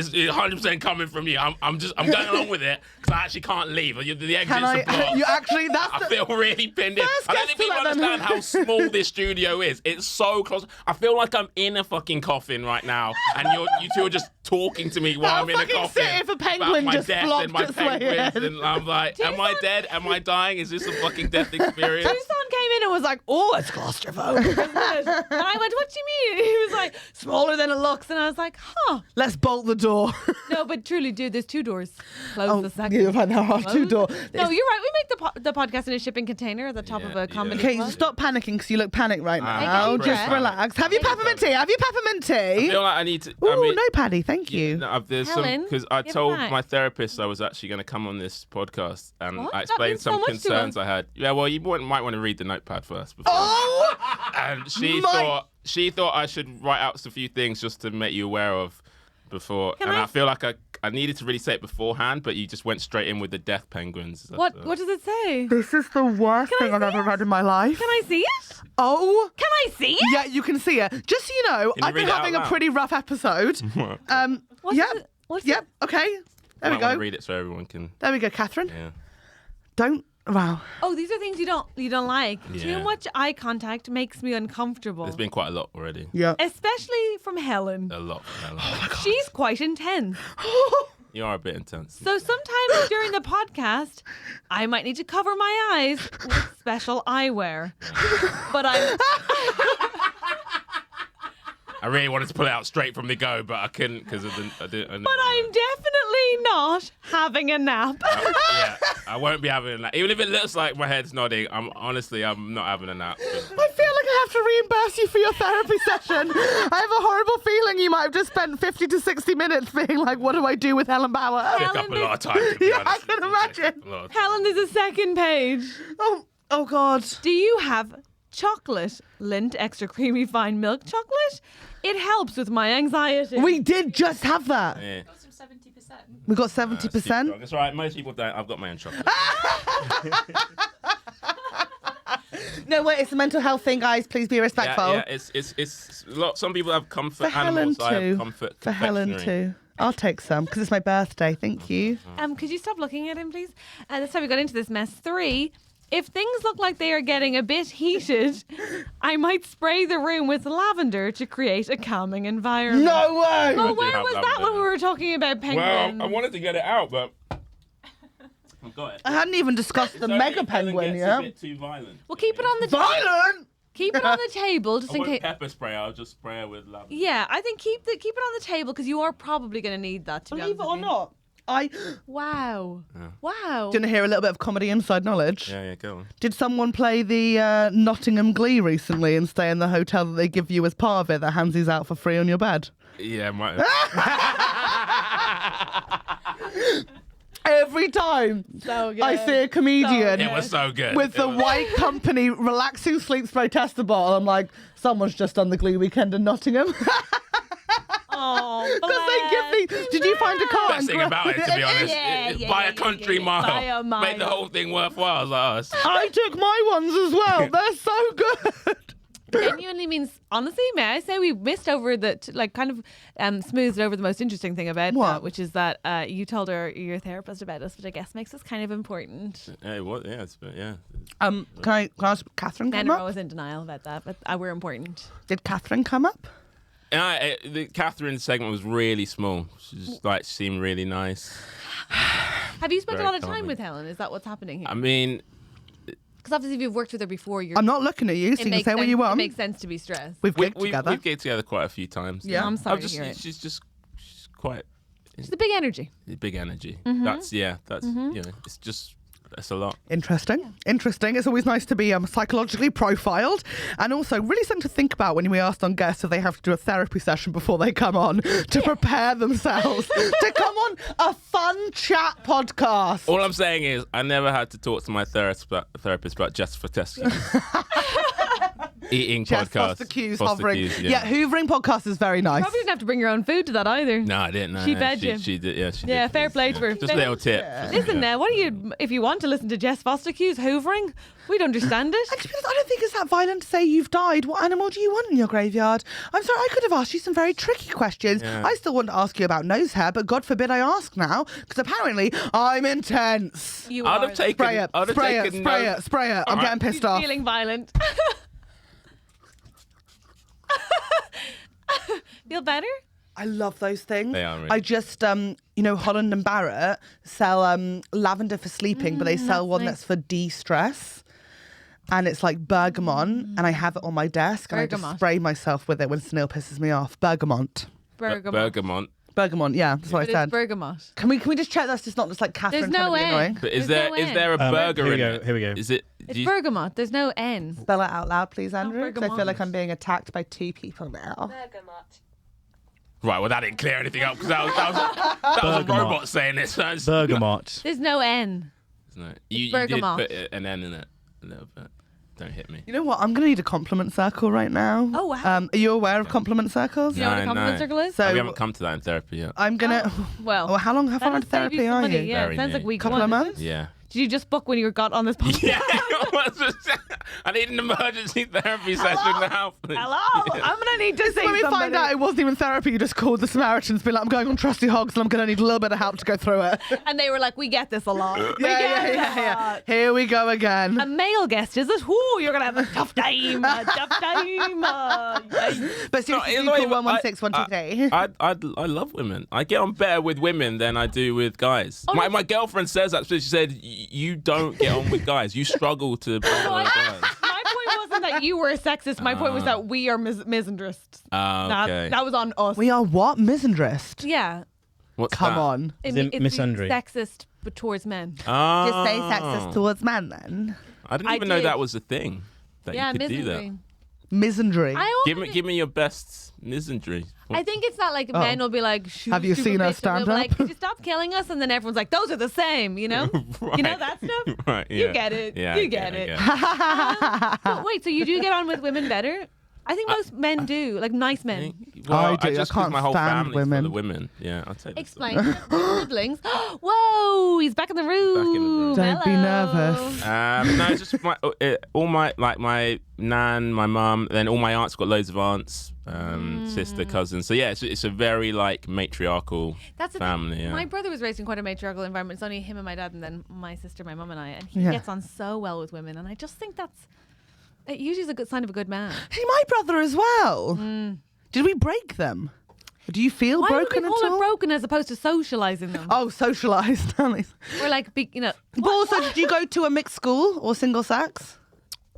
100% coming from you. I'm going along with it because I actually can't leave. The exit's can I? are blocked. You actually, that's I the, feel really pinned in. First I don't guess think to people let them understand know. how small this studio is. It's so close. I feel like I'm in a fucking coffin right now, and you two are just talking to me while How I'm in a fucking coffin. sick if a about penguin my just death flopped and my its way penguins, in. and I'm like, am I dead? Am I dying? Is this a fucking death experience? Tucson came in and was like, "Oh, it's claustrophobic." isn't it?" And I went, "What do you mean?" He was like, "Smaller than it looks," and I was like, "Huh." let's bolt the door. No, but truly, dude, there's two doors. Close the second. yeah, there are two doors. No, you're right. We make the podcast in a shipping container at the top of Yeah, a comedy Okay, club. stop panicking because you look panicked right I now. am Just pretty relax. Have you peppermint tea? Have you peppermint I tea? feel like I need to. Oh, I mean, no, Paddy, thank you. No, there's some Helen, because I give it told back. my therapist I was actually going to come on this podcast, and What? I That explained means so some much to concerns us. I had. Yeah, well, you might want to read the notepad first. Before. Oh, And she My- thought I should write out a few things just to make you aware of before. Can and I- I feel like I needed to really say it beforehand, but you just went straight in with the death penguins. That's, What does it say? this is the worst thing I've ever read in my life. Can I see it? Oh, Can I see it? yeah, you can see it. Just so you know, Can you I've been read it out having a loud? pretty rough episode. What's Yep. it? What's Yep. Okay. There we I want to go. read it so everyone can. There we go, Catherine. Yeah. Don't. Wow. Oh, these are things you don't like. Too Yeah. much eye contact makes me uncomfortable. There's been quite a lot already. Yeah. Especially from Helen. A lot. She's quite intense. You are a bit intense. So sometimes during the podcast, I might need to cover my eyes with special eyewear. But I'm I really wanted to pull it out straight from the go, but I couldn't because I didn't. but I'm definitely not having a nap. Yeah, I won't be having a nap. Even if it looks like my head's nodding, I'm not having a nap. I feel like I have to reimburse you for your therapy session. I have a horrible feeling you might have just spent 50 to 60 minutes being like, what do I do with Helen Bauer? Took up a lot of time. To be Yeah, I honest. can imagine. A lot of time. Helen, there's a second page. Oh God. Do you have chocolate Lindt extra creamy fine milk chocolate? It helps with my anxiety. We did just have that. Yeah. We got Super 70%. strong. That's right. Most people don't. I've got my own chocolate. No, wait, it's a mental health thing, guys. Please be respectful. Yeah, it's a lot. Some people have comfort For Helen animals. I have too. comfort. For Helen confectionery. too. I'll take some because it's my birthday. Thank you. Could you stop looking at him, please? That's how we got into this mess. 3, if things look like they are getting a bit heated, I might spray the room with lavender to create a calming environment. No way. Oh, do where have was that lavender. when we were talking about penguins? Well, I wanted to get it out, but I've got it. I hadn't even discussed the It's only mega if Helen penguin, gets yeah? a bit too violent. Well, keep it on the Violent. keep it on the table just I in won't case. pepper spray. I'll just spray her with lavender. Yeah, I think keep it on the table because you are probably going to need that. To be Believe it honest or with you. not, Wow. Yeah. Wow. Didn't hear a little bit of comedy inside knowledge. Yeah, go on. Did someone play the Nottingham Glee recently and stay in the hotel that they give you as part of it that hands these out for free on your bed? Yeah, might Every time So good. I see a comedian It was so good. with the White Company relaxing sleep spray tester bottle, I'm like, someone's just done the Glee weekend in Nottingham. Oh, Because they give me. Did you find a car? Best thing about it, to be honest, Yeah, by a country mile, By a mile. make the whole thing worthwhile. I was like, oh, it's- I took my ones as well. They're so good. Genuinely means, honestly, may I say we missed over kind of smoothed over the most interesting thing about What? that, which is that you told your therapist about us, which I guess makes us kind of important. Hey, what? Yeah, yeah. Can I ask Catherine Men come are up? always in denial about that, but we're important. Did Catherine come up? And the Catherine segment was really small. She just seemed really nice. Have you spent a Very lot of time calming. with Helen? Is that what's happening here? I mean, Because obviously, if you've worked with her before, I'm not looking at you, so you can say what you It want. makes sense to be stressed. We've gigged we've together. gigged together quite a few times. Yeah. I'm sorry to hear it. She's quite She's a big energy. big energy. Mm-hmm. That's it's just that's a lot. Interesting. Interesting. It's always nice to be psychologically profiled, and also really something to think about when we asked on guests if they have to do a therapy session before they come on to prepare themselves to come on a fun chat podcast. All I'm saying is, I never had to talk to my therapist about Jess Fortescue. Eating Jess podcast. Foster Q's Foster hovering. Q's, Yeah, hoovering podcast is very nice. Probably didn't have to bring your own food to that either. No, I didn't. No, She no, fed you. She did. Yeah, she Yeah, did. fair play to her. Just a little tip. Listen now, what are you? If you want to listen to Jess Foster Q's hoovering, we'd understand it. And to be honest, I don't think it's that violent to say you've died. What animal do you want in your graveyard? I'm sorry, I could have asked you some very tricky questions. Yeah. I still want to ask you about nose hair, but God forbid I ask now, because apparently I'm intense. You I'd are have taken. Spray it, I'd have spray it, taken spray no- it, spray it. I'm right. getting pissed off. feeling violent. Feel better? I love those things. They are really I just, Holland and Barrett sell lavender for sleeping, but they sell that's one nice. that's for de-stress. And it's like bergamot, and I have it on my desk, and I Bergamot. just spray myself with it when Snail pisses me off. Bergamot. Bergamot. Bergamot, yeah, that's what But I said. it's bergamot. Can we just check that's just not just like Catherine There's no trying to be N. annoying? But is There's there no is N. there a burger here we in go, it? here we go. Is it? It's do you- bergamot. There's no N. Spell it out loud, please, Andrew, because I feel bergamot. like I'm being attacked by two people now. Right. Well, that didn't clear anything up because that was a Bergamot. robot saying it. So it's- Bergamot. There's no N. No, you did bergamot. put an N in it a little bit. Don't hit me. You know what? I'm going to need a compliment circle right now. Oh, wow. Are you aware of compliment circles? You know what a No, compliment no. circle is? So we haven't come to that in therapy yet. I'm going to... Well, Oh, how that'll far into save therapy you some are money. you? Yeah, Very it sounds new. like week Couple one. of months? Yeah. Did you just book when you got on this podcast? Yeah. I need an emergency therapy session now. Hello, I'm gonna need to see When we somebody. find out it wasn't even therapy, you just called the Samaritans, be like, I'm going on TrustyHogs and I'm going to need a little bit of help to go through it. And they were like, "We get this a lot." Yeah. Here we go again. A male guest, is it? Ooh, you're gonna have a tough time. A tough time. But seriously, it's you not call even- 116123. I love women. I get on better with women than I do with guys. My girlfriend says that. So she said, "You don't get on with guys. You struggle to bond with guys." My point wasn't that you were a sexist. My point was that we are misandrists. Okay. That was on us. We are what? Misandrist? Yeah. What's Come that? on. Is it It's misandry? sexist, but towards men. Oh. Just say sexist towards men then. I didn't I even know did. that was a thing. That Yeah, you could do that. misandry. Misandry. Give me your best misandry. I think it's not like men will be like, "Shoot, Have you super seen her bitch," and stand they'll be up? Like, could you stop killing us? And then everyone's like, those are the same, you know? You know that stuff? Right. You Yeah. get it. Yeah, You I get it. I But wait, so you do get on with women better? I think most men do, like nice men. Well, I do. I just 'cause can't my whole stand family's women. full of women. Yeah, I'll take Explain. Siblings. Whoa, he's back in the room. Don't be Hello. nervous. No, it's just all my nan, my mum, then all my aunts got loads of aunts, sister, cousins. So yeah, it's a very like matriarchal That's the family. thing. Yeah. My brother was raised in quite a matriarchal environment. It's only him and my dad, and then my sister, my mum, and I. And he Yeah. gets on so well with women, and I just think it usually is a good sign of a good man. See, my brother as well. Did we break them? Do you feel Why would we broken at call it all? broken as opposed to socializing them? Oh, socialised. Or like, But also, did you go to a mixed school or single sex?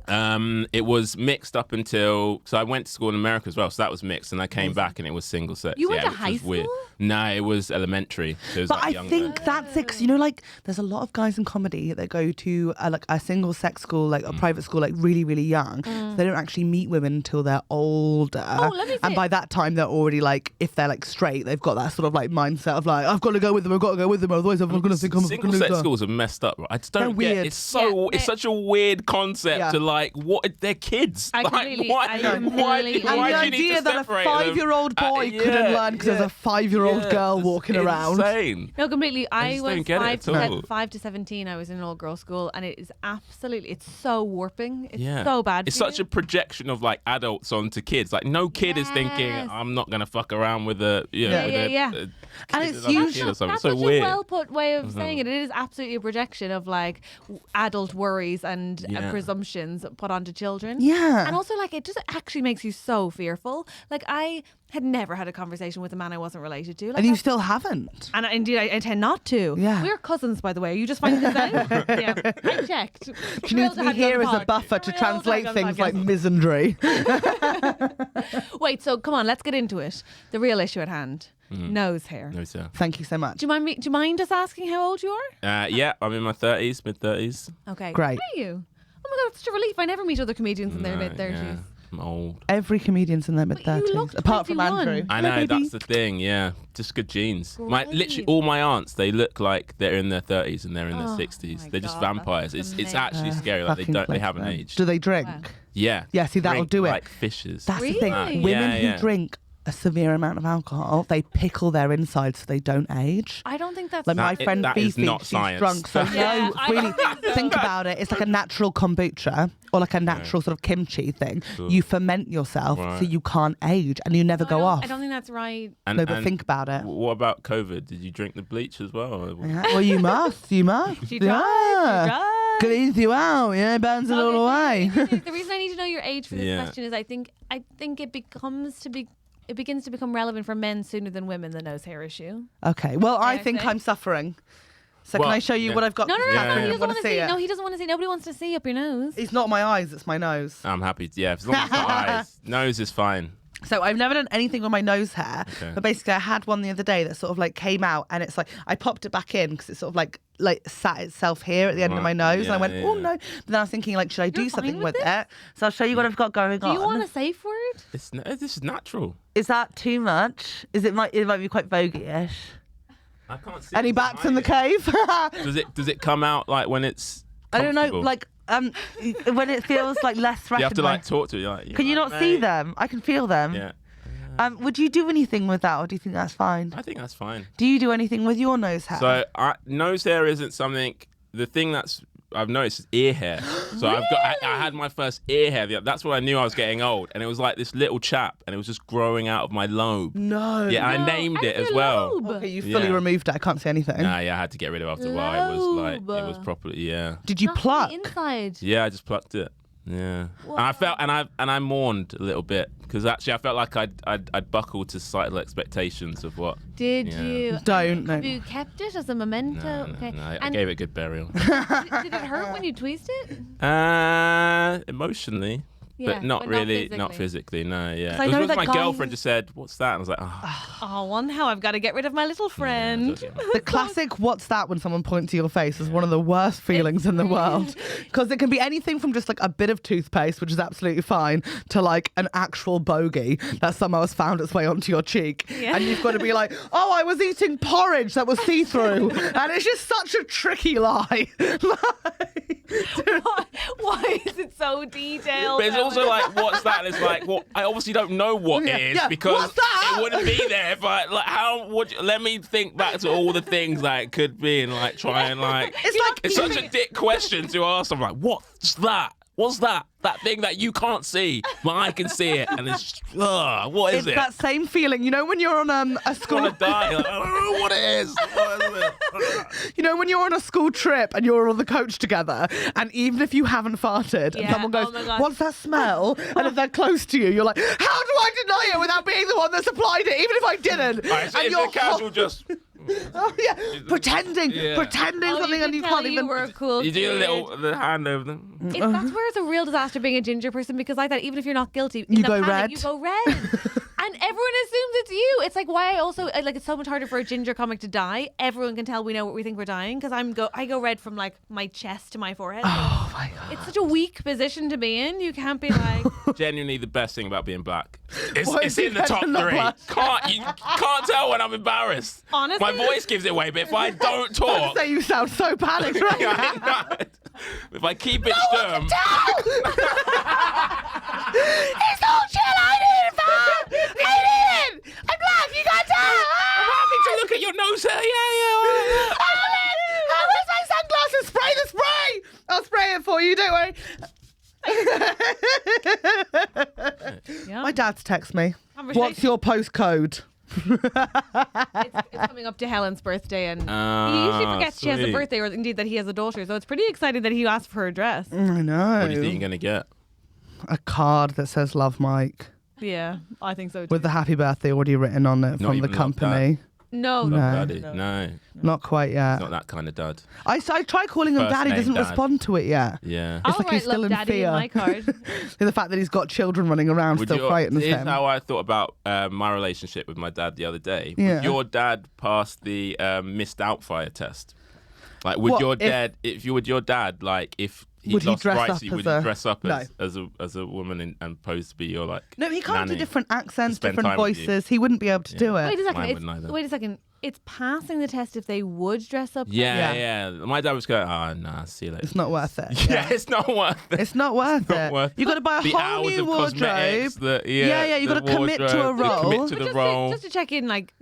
It was mixed up until I went to school in America as well, so that was mixed, and I came back and it was single sex. You went yeah, to which high was weird. school? No, it was elementary. So it was But like I younger. think that's it. 'Cause, you know, like there's a lot of guys in comedy that go to like a single sex school, like a private school, like really, really young. So they don't actually meet women until they're older. Let me And say- by that time, they're already like, if they're like straight, they've got that sort of like mindset of like, I've got to go with them. Otherwise, I'm going to think I'm Single going sex to schools are messed up. Right? I just They're don't get. weird. It's so. It's such a weird concept Yeah. to like. What they're kids. I Like, completely- why? I Why? completely- And Why the do you need idea to that a separate them? 5-year-old boy couldn't learn because there's a 5-year-old girl it's walking around. Insane. No, completely. I just was don't get it at all. 5 to 17. I was in an all-girls school, and it is absolutely. It's so warping. It's Yeah. so bad. It's for such you. a projection of like adults onto kids. Like no kid is thinking, Yes. I'm not gonna fuck around with a Yeah, with yeah. a And kid, it's another usually- kid or something. That's It's so such weird. a well put way of saying it. It is absolutely a projection of like adult worries and Yeah. presumptions put onto children. Yeah. And also like it just actually makes you so fearful. Like I had never had a conversation with a man I wasn't related to. Like, And you that's- still haven't. and indeed, I tend not to. Yeah. We're cousins, by the way. Are you just finding this out? Yeah, I checked. She needs to be here as a buffer to translate things like misandry. Wait, so come on, let's get into it. The real issue at hand: nose hair. No, sir. Thank you so much. Do you mind us asking how old you are? Yeah, I'm in my 30s, mid 30s. Okay, Great. Are you? Oh my god, it's such a relief. I never meet other comedians in their mid 30s. Yeah, I'm old. Every comedian's in their mid But you 30s, look apart from 21. Andrew. I Hello, know, baby. that's the thing, yeah. Just good genes. Great. Literally all my aunts, they look like they're in their 30s and they're in their Oh 60s. my They're just God, that's vampires. It's amazing. actually scary. Like Fucking they haven't placement. aged. Do they drink? Wow. Yeah. Yeah, see, that'll Drink do it. like fishes. That's the thing. Really? Women Yeah, who yeah. drink a severe amount of alcohol, they pickle their insides so they don't age. I don't think that's Like my That- friend that is Fifi, not she's science. drunk, so Yeah, no, I really don't think so. think about it. It's like a natural kombucha or like a natural sort of kimchi thing. You ferment yourself so Right. you can't age and you never No, go off. I don't think that's right. And, No, but and think about it. What about COVID? Did you drink the bleach as well? Or- Yeah, well, you must. You must. She tried. Yeah. She tried. Cleans you out. Yeah, burns it all away. The reason I need to know your age for this Yeah. question is I think it begins to become relevant for men sooner than women, the nose hair issue. Okay. Well, I I think think? I'm suffering. So Well, can I show you yeah. what I've got? No, Catherine? Yeah, he yeah. doesn't I want want to to see. see it. No, he doesn't want to see. Nobody wants to see up your nose. It's not my eyes. It's my nose. I'm happy. Yeah, as long as it's not eyes. Nose is fine. So I've never done anything with my nose hair, Okay. but basically I had one the other day that sort of like came out, and it's like I popped it back in because it sort of like sat itself here at the end of my Right. nose, and I Yeah, went, yeah, oh yeah. no. But then I was thinking like, should I do You're something fine with with it? So I'll show you what I've got going Do on. you want a safe word? This is natural. Is that too much? It might be quite voguey-ish. I can't see. Any it bats in the behind cave? it. Does it come out like when it's? I don't know, comfortable? like when it feels like less You threatened. have to like talk to it. Like, Can you not see them? I can feel them. Yeah. Would you do anything with that, or do you think that's fine? I think that's fine. Do you do anything with your nose hair? So nose hair isn't something. The thing I've noticed is ear hair. So I had my first ear hair. That's when I knew I was getting old, and it was like this little chap, and it was just growing out of my lobe. No. Yeah, I named it as well. Okay, you fully Yeah. removed it. I can't see anything. Nah, yeah, I had to get rid of it after a while. It was like it was Lobe. properly, yeah. Did you Not pluck? the inside. Yeah, I just plucked it. Yeah, and I felt and I mourned a little bit because actually I felt like I'd buckled to societal expectations of what. Did Yeah. you? Don't, no. Have you kept it as a memento? No, Okay. no, I And gave it a good burial. did it hurt when you tweezed it? Emotionally. Yeah, but not but really, not not physically. No, yeah. 'Cause I It was know because that my guy- girlfriend just said, "What's that?" And I was like, "Oh, Oh, one how I've got to get rid of my little friend. The classic "what's that" when someone points to your face is one of the worst feelings in the world, because it can be anything from just like a bit of toothpaste, which is absolutely fine, to like an actual bogey that somehow has found its way onto your cheek, Yeah. and you've got to be like, "Oh, I was eating porridge that was see-through," and it's just such a tricky lie. Why is it so detailed? But it's also like, what's that? And it's like, well, I obviously don't know what Yeah, it is yeah, because what's that? it wouldn't be there. But like, how would you, let me think back to all the things that it could be and like try and like. It's such a dick question to ask. I'm like, what's that? What's that? That thing that you can't see, but I can see it, and it's what is It's it? that same feeling, you know, when you're on a I'm school. gonna die. Like, I don't know what it is. What is it? You know, when you're on a school trip and you're on the coach together, and even if you haven't farted, and Yeah, someone goes, oh my God. "What's that smell?" and if they're close to you, you're like, "How do I deny it without being the one that's applied it, even if I didn't?" Right, so and it's you're a casual just. oh, yeah, pretending Yeah. something, and you tell can't you even. were a cool You do kid. the hand over them. That's where it's a real disaster being a ginger person, because I thought even if you're not guilty, in You the go panic, red. You go red. And everyone assumes it's you. It's like why I also like it's so much harder for a ginger comic to die. Everyone can tell we know what we think we're dying because I go red from like my chest to my forehead. Oh my God. It's such a weak position to be in. You can't be like Genuinely, the best thing about being black. What It's is in the top better than 3. black? You can't tell when I'm embarrassed. Honestly? My voice gives it away, but if I don't talk, Say you sound so panicked right now. if I keep it stum, It's all shit. I did it, fam. I did it. I'm black. You can't tell. I'm happy to look at your nose hair. Yeah. Oh, where's my sunglasses? Spray the spray. I'll spray it for you. Don't worry. yeah. My dad's text me. Conversation. What's your postcode? It's coming up to Helen's birthday, and he usually forgets she has a sweet. birthday, or indeed that he has a daughter. So it's pretty exciting that he asked for her address. I know. What do you think you're gonna get? A card that says "Love Mike" Yeah, I think so too. with the happy birthday already written on it Not from the even like company. No, No. Daddy. No, Not quite yet. it's not that kind of dad. I tried calling him First Daddy. name Doesn't Dad. respond to it yet. Yeah. I'll like write he's still Love in Daddy fear. in my card. The fact that he's got children running around still frightens Here's him. how I thought about my relationship with my dad the other day. Yeah. Would your dad pass the missed outfire test? Like, would What, your if- dad, if you would your dad, like, if he Would he lost dress rights, up he as would a- dress up No. as a woman and pose to be your like. No, he can't do nanny. different accents, Spend different time with you. voices. He wouldn't be able to do Wait it. a second. Mine wouldn't either. Wait a second. It's passing the test if they would dress up. Yeah. My dad was going, oh, nah, see you later. It's not worth it. Yeah, it's not worth it. It's not worth not it. worth You got to buy a the whole hours new of wardrobe. cosmetics, Yeah, you the gotta commit to a wardrobe, the role. Commit to But the role. just to check in, like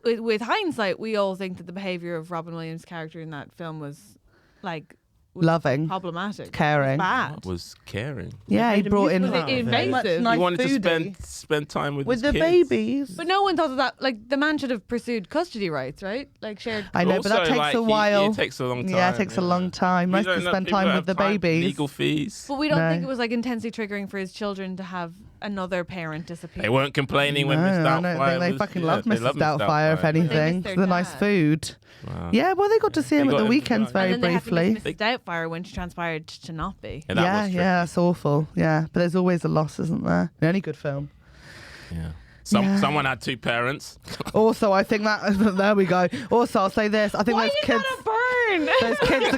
with hindsight, we all think that the behavior of Robin Williams' character in that film was like Loving, problematic, caring. bad. was caring. Yeah, he brought in Was it invasive? nice He wanted to foodie. spend time with with his the kids. babies. But no one thought of that. Like the man should have pursued custody rights, right? Like shared. I know, but that Also, takes like, a while. It takes a long time. Yeah, it takes a long time. You Nice to don't know- spend people time don't with the have babies. Legal fees. But we don't No. think it was like intensely triggering for his children to have another parent disappear. They weren't complaining when No, Mr. I don't Doubtfire think they was- fucking yeah, love they Mrs. Doubtfire, if They anything. miss their The nice dad. food. Wow. Yeah, well, they got to see him They at the got- weekends very and then they had briefly. to miss Mrs. Doubtfire when she transpired to not be. Yeah, that Yeah, was yeah, that's awful. Yeah, but there's always a loss, isn't there? In any good film. Yeah. Yeah. Someone had 2 parents. Also, I think that there we go. Also, I'll say this: I think Why those is kids, that a burn? those kids are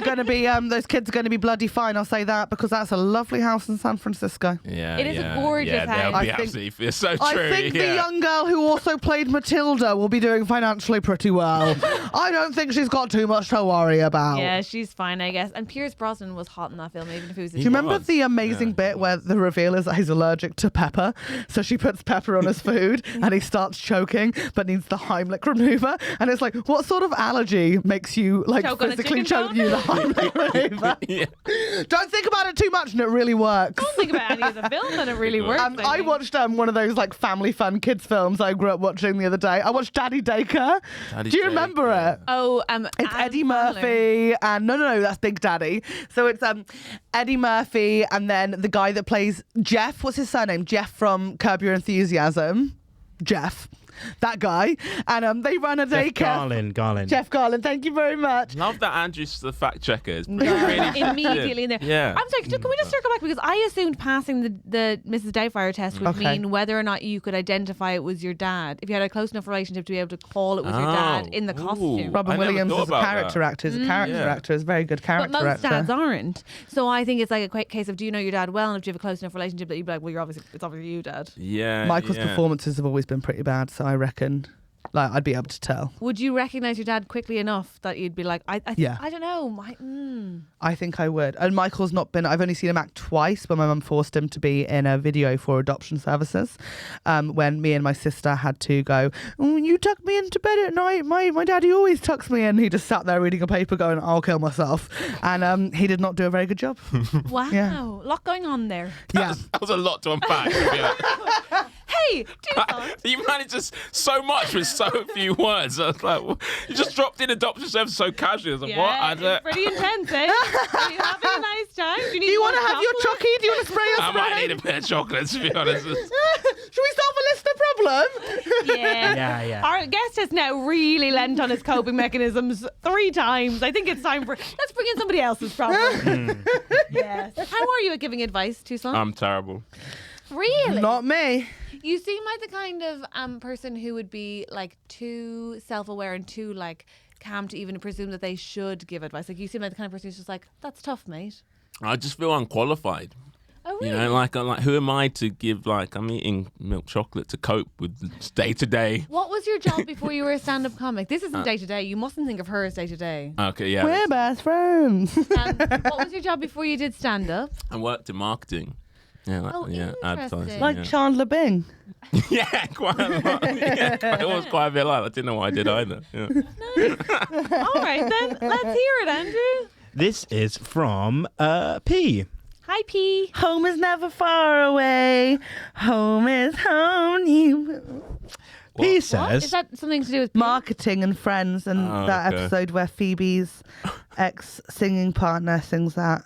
going to be bloody fine. I'll say that because that's a lovely house in San Francisco. Yeah, It is a yeah, gorgeous yeah, they'll house. be I think- absolutely. It's so true. I think yeah. the young girl who also played Matilda will be doing financially pretty well. I don't think she's got too much to worry about. Yeah, she's fine, I guess. And Pierce Brosnan was hot in that film, even if he was. Do you remember was. the amazing Yeah. bit where the reveal is that he's allergic to pepper? So she puts pepper on his food and he starts choking but needs the Heimlich remover. And it's like, what sort of allergy makes you like Choke on a physically chicken choke bone? you the Heimlich remover? Yeah. Don't think about it too much and it really works. Don't think about any of the film, and it really works. I watched one of those like family fun kids films I grew up watching the other day. I watched Daddy Daker. Daddy Do you remember Daker. it? Oh, It's Adam Eddie Sandler. Murphy and no, that's Big Daddy. So it's Eddie Murphy and then the guy that plays Jeff. What's his surname? Jeff from Curb Your Enthusiasm. Jeff. That guy. And they run a daycare. Garland. Jeff Garland, thank you very much. Love that Andrew's the fact checker. It's really Immediately in there. Yeah. I'm sorry, can we just circle back? Because I assumed passing the Mrs. Doubtfire test would Okay. mean whether or not you could identify it was your dad. If you had a close enough relationship to be able to call it was your dad in the Ooh. costume. Robin I never Williams thought is a about character that. actor. He's a character Yeah. actor. He's a very good But character most actor. dads aren't. So I think it's like a quick case of do you know your dad well, and if you have a close enough relationship that you'd be like, well, it's obviously you, Dad. Yeah. Michael's yeah. performances have always been pretty bad, so I reckon I'd be able to tell. Would you recognise your dad quickly enough that you'd be like, Yeah. I don't know. I think I would. And Michael's not been, I've only seen him act twice when my mum forced him to be in a video for adoption services. When me and my sister had to go, you tuck me into bed at night. My daddy always tucks me in. He just sat there reading a paper going, I'll kill myself. And he did not do a very good job. Wow. Yeah. A lot going on there. Yeah. That was a lot to unpack. Hey, Toussaint. You managed just so much with so few words. I was like, you just dropped in adoption service so casually. I was like, what? I it's don't- pretty intense, eh? Are you having a nice time? Do Do you want to more have your chocolate? chucky? Do you want to spray your I spray? might need a bit of chocolate, to be honest. Should we solve a listener problem? Yeah. Yeah. Our guest has now really lent on his coping mechanisms 3 times. I think it's time for let's bring in somebody else's problem. Yes. How are you at giving advice, Toussaint? I'm terrible. Really? Not me. You seem like the kind of person who would be like too self-aware and too like calm to even presume that they should give advice. Like you seem like the kind of person who's just like, that's tough, mate. I just feel unqualified. Oh, really? You know, like who am I to give? Like, I'm eating milk chocolate to cope with day to day. What was your job before you were a stand-up comic? This isn't day to day. You mustn't think of her as day to day. Okay, yeah. We're best friends. What was your job before you did stand-up? I worked in marketing. Yeah, interesting. advertising. Like yeah. Chandler Bing. Yeah, quite a lot. Yeah, it was quite a bit like that. I didn't know what I did either. Yeah. All right, then. Let's hear it, Andrew. This is from P. Hi, P. Home is never far away. Home is home. P What? says, Is that something to do with Marketing and Friends, and that okay. episode where Phoebe's ex-singing partner sings that.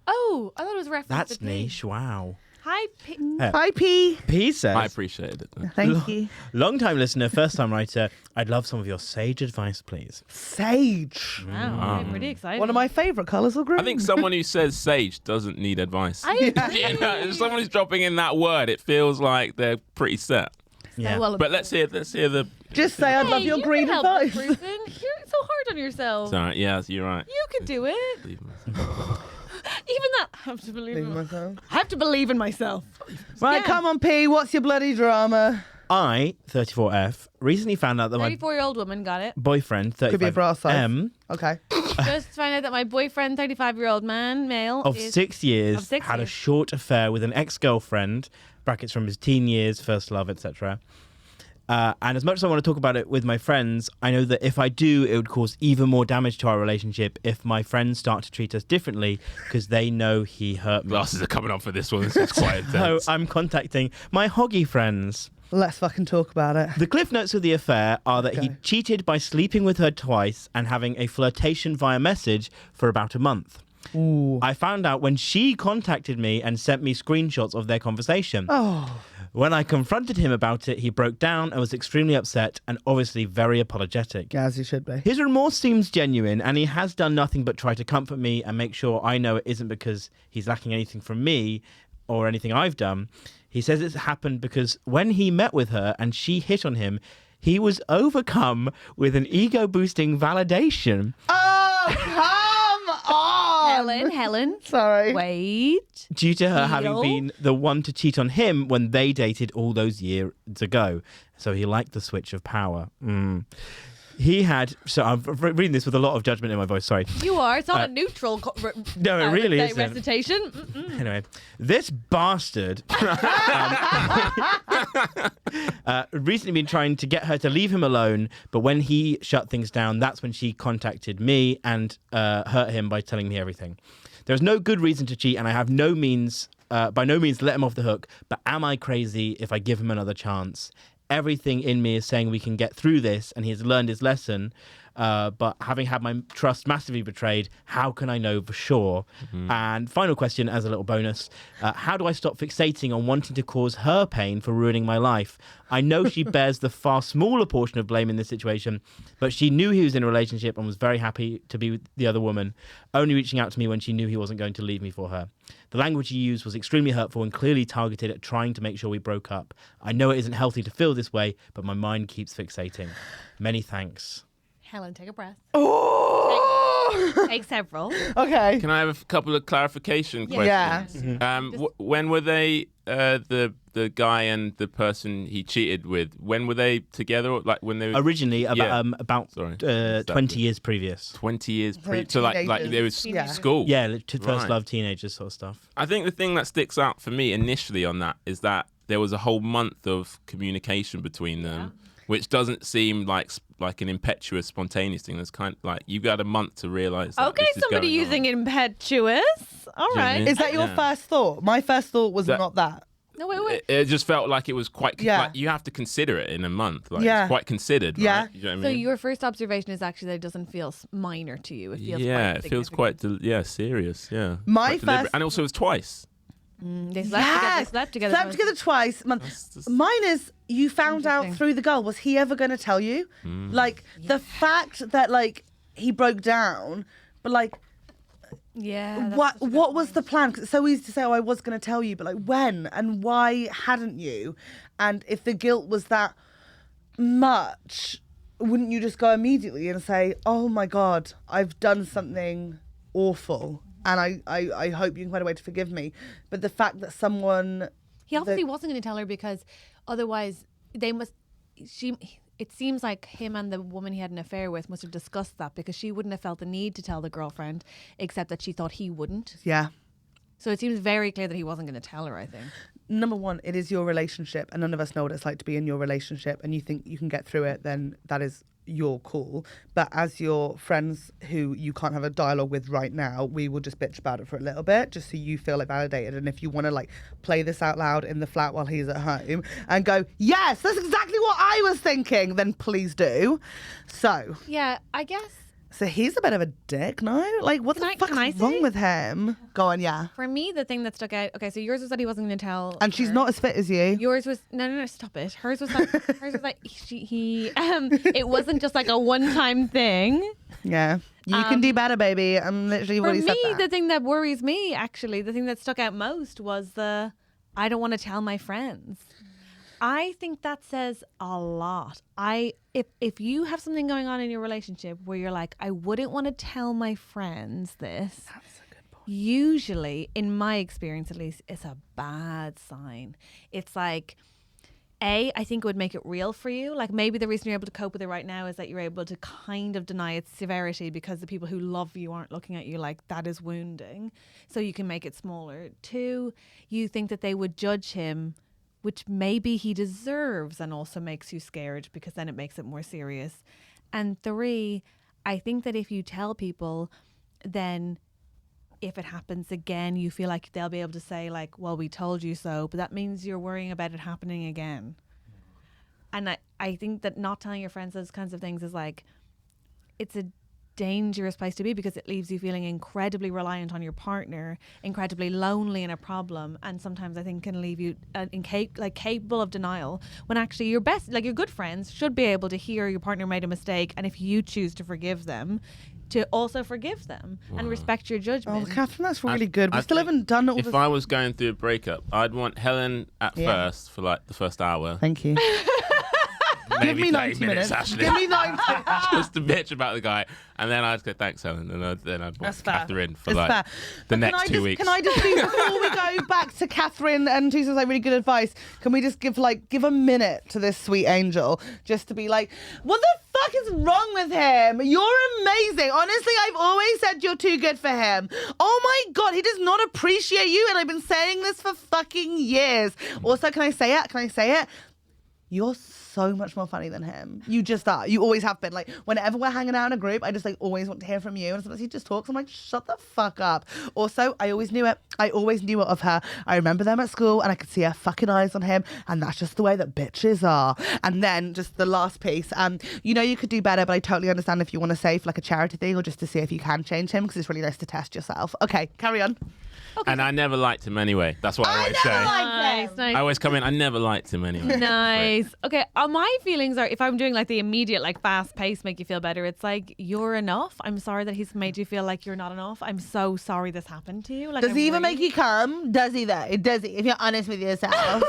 Oh, I thought it was a reference that's to P. niche. Wow. Hi, P. Hi, P. P says, I appreciated it. Thank you. long time listener, first time writer, I'd love some of your sage advice, please. Sage. Wow, okay, pretty exciting. One of my favourite colours of green. I think someone who says sage doesn't need advice. I agree. You know, if someone who's dropping in that word, it feels like they're pretty set. Yeah. Well, But let's hear the. Just say I'd love hey, your you green can help advice. this person. You're so hard on yourself. Sorry, yeah, you're right. You can do it. Leave myself. Even that. I have to believe in myself. myself. I have to believe in myself. Right, Yeah. come on, P. What's your bloody drama? I, 34F, recently found out that my 34-year-old woman got it. boyfriend, Could be a bra size. 35M, Okay. Just found out that my boyfriend, 35-year-old man, male, of is 6 years, of 6 had a years. short affair with an ex-girlfriend, brackets from his teen years, first love, etc. And as much as I want to talk about it with my friends, I know that if I do, it would cause even more damage to our relationship if my friends start to treat us differently because they know he hurt me. Glasses are coming on for this one. This is quite So intense. I'm contacting my hoggy friends. Let's fucking talk about it. The cliff notes of the affair are that he Okay. cheated by sleeping with her twice and having a flirtation via message for about a month. Ooh. I found out when she contacted me and sent me screenshots of their conversation. Oh. When I confronted him about it, he broke down and was extremely upset and obviously very apologetic. Yeah, as you should be. His remorse seems genuine, and he has done nothing but try to comfort me and make sure I know it isn't because he's lacking anything from me or anything I've done. He says it's happened because when he met with her and she hit on him, he was overcome with an ego-boosting validation. Oh, come on. Helen. Sorry. Wait. Due to her having Deal. been the one to cheat on him when they dated all those years ago. So he liked the switch of power. He had... So I'm reading this with a lot of judgment in my voice, sorry. You are. It's not a neutral No, it really say isn't. recitation. Mm-mm. Anyway, this bastard recently been trying to get her to leave him alone, but when he shut things down, that's when she contacted me and hurt him by telling me everything. There's no good reason to cheat, and I have by no means let him off the hook, but am I crazy if I give him another chance? Everything in me is saying we can get through this, and he's learned his lesson. But having had my trust massively betrayed, how can I know for sure? And final question as a little bonus, how do I stop fixating on wanting to cause her pain for ruining my life? I know she bears the far smaller portion of blame in this situation, but she knew he was in a relationship and was very happy to be with the other woman, only reaching out to me when she knew he wasn't going to leave me for her. The language he used was extremely hurtful and clearly targeted at trying to make sure we broke up. I know it isn't healthy to feel this way, but my mind keeps fixating. Many thanks. Helen, take a breath. Oh. Take several. Okay. Can I have a couple of clarification Yeah. questions? When were they the guy and the person he cheated with? When were they together? Like when they were Originally, about Sorry. 20 years previous. 20 years So so like teenagers. there was Yeah. school. Yeah, first Right. love, teenagers sort of stuff. I think the thing that sticks out for me initially on that is that there was a whole month of communication between them, which doesn't seem like an impetuous, spontaneous thing. It's kind of like you got a month to realize. That Okay, this is somebody going using on. impetuous. All Do you know what I right. mean? Is that your Yeah. first thought? My first thought was That- not that. No, wait. It just felt like it was quite. Yeah. Like, you have to consider it in a month. Like, Yeah. it's quite considered. Yeah. Right? You know what I So mean? your first observation is actually that it doesn't feel minor to you. It feels yeah, quite it feels quite serious. Yeah. My Quite deliberate. first- and also it was twice. They slept together. Slept together twice. Mine is you found out Interesting. through the girl. Was he ever going to tell you? Like the fact that like he broke down, but like Yeah. What was the plan? 'Cause it's so easy to say, oh, I was going to tell you, but like when and why hadn't you? And if the guilt was that much, wouldn't you just go immediately and say, oh my God, I've done something awful and I hope you can find a way to forgive me. But the fact that someone... He obviously wasn't going to tell her because otherwise it seems like him and the woman he had an affair with must have discussed that, because she wouldn't have felt the need to tell the girlfriend, except that she thought he wouldn't. Yeah. So it seems very clear that he wasn't going to tell her, I think. Number one, it is your relationship, and none of us know what it's like to be in your relationship, and you think you can get through it, then that is your call. But as your friends who you can't have a dialogue with right now, we will just bitch about it for a little bit, just so you feel like validated. And if you want to like play this out loud in the flat while he's at home and go, yes, that's exactly what I was thinking, then please do. So Yeah, I guess so he's a bit of a dick, no? Like, what the fuck's can I wrong say? with him? Go on, yeah. for me the thing that stuck out. Okay, so yours was that he wasn't going to tell. And she's her. not as fit as you. Yours was no, stop it. Hers was like it wasn't just like a one-time thing. Yeah. You can do better, baby. I'm literally For already said me, that. the thing that worries me, actually, the thing that stuck out most was I don't want to tell my friends. I think that says a lot. If you have something going on in your relationship where you're like, I wouldn't want to tell my friends this. That's a good point. Usually, in my experience at least, it's a bad sign. It's like, I think it would make it real for you. Like maybe the reason you're able to cope with it right now is that you're able to kind of deny its severity because the people who love you aren't looking at you like that is wounding. So you can make it smaller. 2, you think that they would judge him, which maybe he deserves, and also makes you scared because then it makes it more serious. And 3, I think that if you tell people, then if it happens again, you feel like they'll be able to say like, well, we told you so, but that means you're worrying about it happening again. And I think that not telling your friends those kinds of things is like, it's a dangerous place to be because it leaves you feeling incredibly reliant on your partner, incredibly lonely in a problem, and sometimes I think can leave you capable of denial when actually your best, like your good friends should be able to hear your partner made a mistake, and if you choose to forgive them, to also forgive them and respect your judgment. Oh, Catherine, that's really good. We I still think haven't done all If this. I was going through a breakup, I'd want Helen at first for like the first hour. Thank you. Maybe Give me 30 90 minutes. actually. Give me 90. Just a bitch about the guy, and then I'd go, thanks, Helen, and then I'd want That's fair. Catherine for It's like fair. the But next 2 weeks. Can I just do, before we go back to Catherine and Toussaint's like really good advice, can we just give a minute to this sweet angel just to be like, what the fuck is wrong with him? You're amazing. Honestly, I've always said you're too good for him. Oh my God, he does not appreciate you, and I've been saying this for fucking years. Also, can I say it? You're so much more funny than him. You just are. You always have been. Like, whenever we're hanging out in a group, I just like always want to hear from you. And sometimes he just talks. I'm like, shut the fuck up. Also, I always knew it. I always knew it of her. I remember them at school and I could see her fucking eyes on him. And that's just the way that bitches are. And then just the last piece. You could do better, but I totally understand if you want to say for like a charity thing or just to see if you can change him, because it's really nice to test yourself. Okay, carry on. Okay. And I never liked him anyway. That's what I always say. Nice. I always come in, I never liked him anyway. Nice. Okay, my feelings are, if I'm doing like the immediate, like fast pace, make you feel better, it's like, you're enough. I'm sorry that he's made you feel like you're not enough. I'm so sorry this happened to you. Like, Does he even make you come? Does he though? Does he? If you're honest with yourself.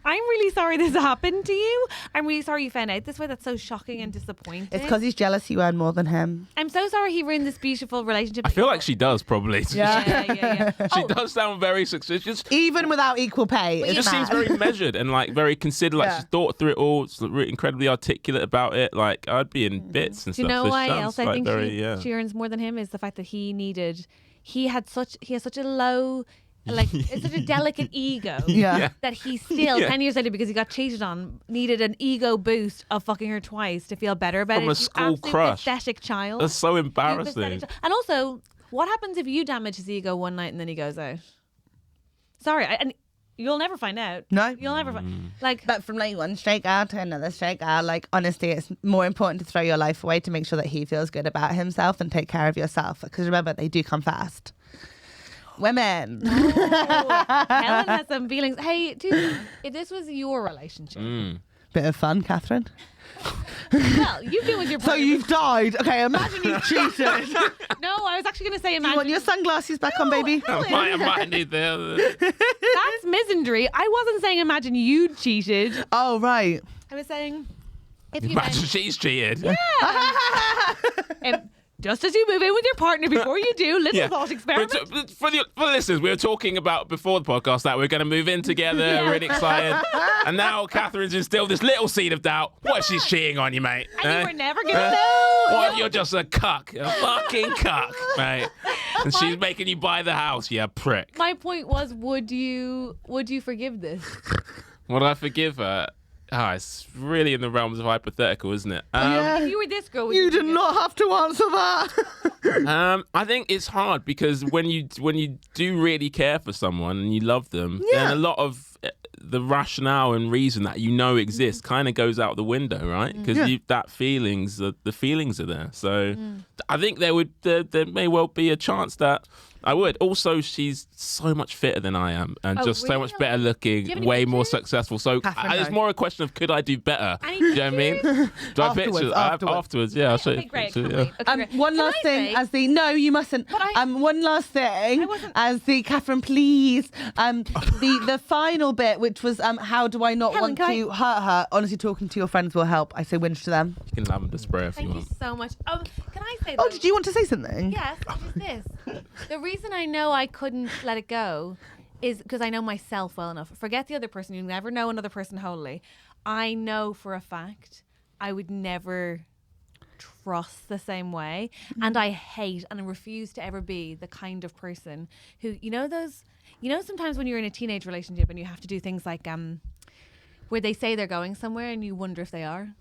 I'm really sorry this happened to you. I'm really sorry you found out this way. That's so shocking and disappointing. It's because he's jealous you earn more than him. I'm so sorry he ruined this beautiful relationship. I feel like she does probably. Yeah. She does sound very successful. Even without equal pay. It just seems very measured and like very considered. Like she's thought through it all. She's incredibly articulate about it. Like I'd be in bits and Do you stuff. know So why she else sounds I think very, she earns more than him is the fact that he has such a low, like it's such a delicate ego. Yeah. That he still 10 years later, because he got cheated on, needed an ego boost of fucking her twice to feel better about From it. a school absolute crush. pathetic child. That's so You embarrassing. pathetic child. And also, what happens if you damage his ego one night and then he goes out? Sorry, and you'll never find out. No. You'll never find. Like, But from like one straight girl to another straight girl, like honestly, it's more important to throw your life away to make sure that he feels good about himself and take care of yourself. Because remember, they do come fast. Women. Helen has some feelings. Hey, Toussaint, if this was your relationship, Bit of fun, Catherine. Well, you've been with your So partner. you've died. Okay, imagine you cheated. No, I was actually going to say You imagine. want your sunglasses back on, baby? I might need the. That's misandry. I wasn't saying imagine you cheated. Oh, right. I was saying if you Imagine she's cheated. just as you move in with your partner before you do, little thought experiment. For the listeners, we were talking about before the podcast that we're going to move in together. We're really excited. And now Catherine's instilled this little seed of doubt. What if she's cheating on you, mate? And you were never going to know. What if you're just a cuck? A fucking cuck, mate. And she's making you buy the house, you prick. My point was, would you forgive this? Would I forgive her? It's really in the realms of hypothetical, isn't it? If you were this girl, would You you did forgive? not have to answer that. I think it's hard because when you do really care for someone and you love them, then a lot of the rationale and reason that exists kind of goes out the window, right? Because the feelings are there. So I think there may well be a chance that I would. Also, she's so much fitter than I am and just so much better Do you have looking, any way more pictures? successful. So Catherine, it's no. more a question of could I do better? Any Do you know what I mean? Do I have pictures? Afterwards. Yeah, I'll show you. Okay, great. pictures, Can't wait. Okay, great. One Can last I thing, say- no, you mustn't. One last thing, Catherine, please. The final bit, which was how do I not Helen, want can to hurt her? Honestly, talking to your friends will help. I say whinge to them. You can have them to spray if you Thank you want. so much. Can I say Oh, though- did you want to say something? Yes, it is this. The reason I know I couldn't let it go is because I know myself well enough. Forget the other person. You never know another person wholly. I know for a fact I would never trust the same way. And I hate and I refuse to ever be the kind of person who, sometimes when you're in a teenage relationship and you have to do things like where they say they're going somewhere and you wonder if they are.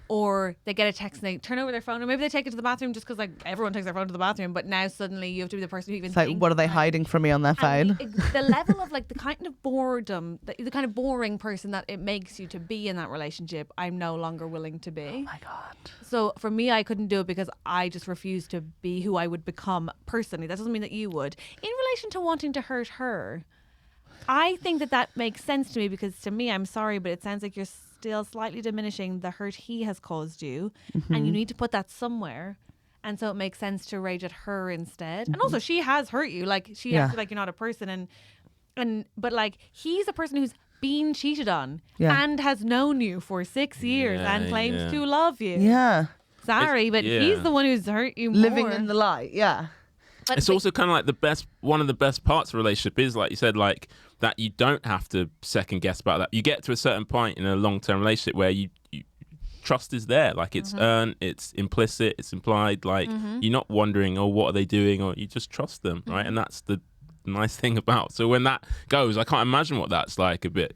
Or they get a text and they turn over their phone, or maybe they take it to the bathroom just because everyone takes their phone to the bathroom, but now suddenly you have to be the person who even It's like, thinks what are they about it. hiding from me on their phone? And the level of the kind of boredom, the kind of boring person that it makes you to be in that relationship, I'm no longer willing to be. Oh my God. So for me, I couldn't do it because I just refuse to be who I would become personally. That doesn't mean that you would. In relation to wanting to hurt her, I think that makes sense to me because to me, I'm sorry, but it sounds like you're still slightly diminishing the hurt he has caused you, and you need to put that somewhere. And so it makes sense to rage at her instead. And also, she has hurt you. She acted like you're not a person, but he's a person who's been cheated on and has known you for 6 years and claims to love you. Yeah. Sorry, but he's the one who's hurt you more. Living in the light. Yeah. But It's also kind of like one of the best parts of a relationship is, like you said, like that you don't have to second guess about that. You get to a certain point in a long-term relationship where you trust is there. Like it's earned, it's implicit, it's implied. Like you're not wondering, what are they doing? Or you just trust them, right? And that's the nice thing about. So when that goes, I can't imagine what that's like a bit,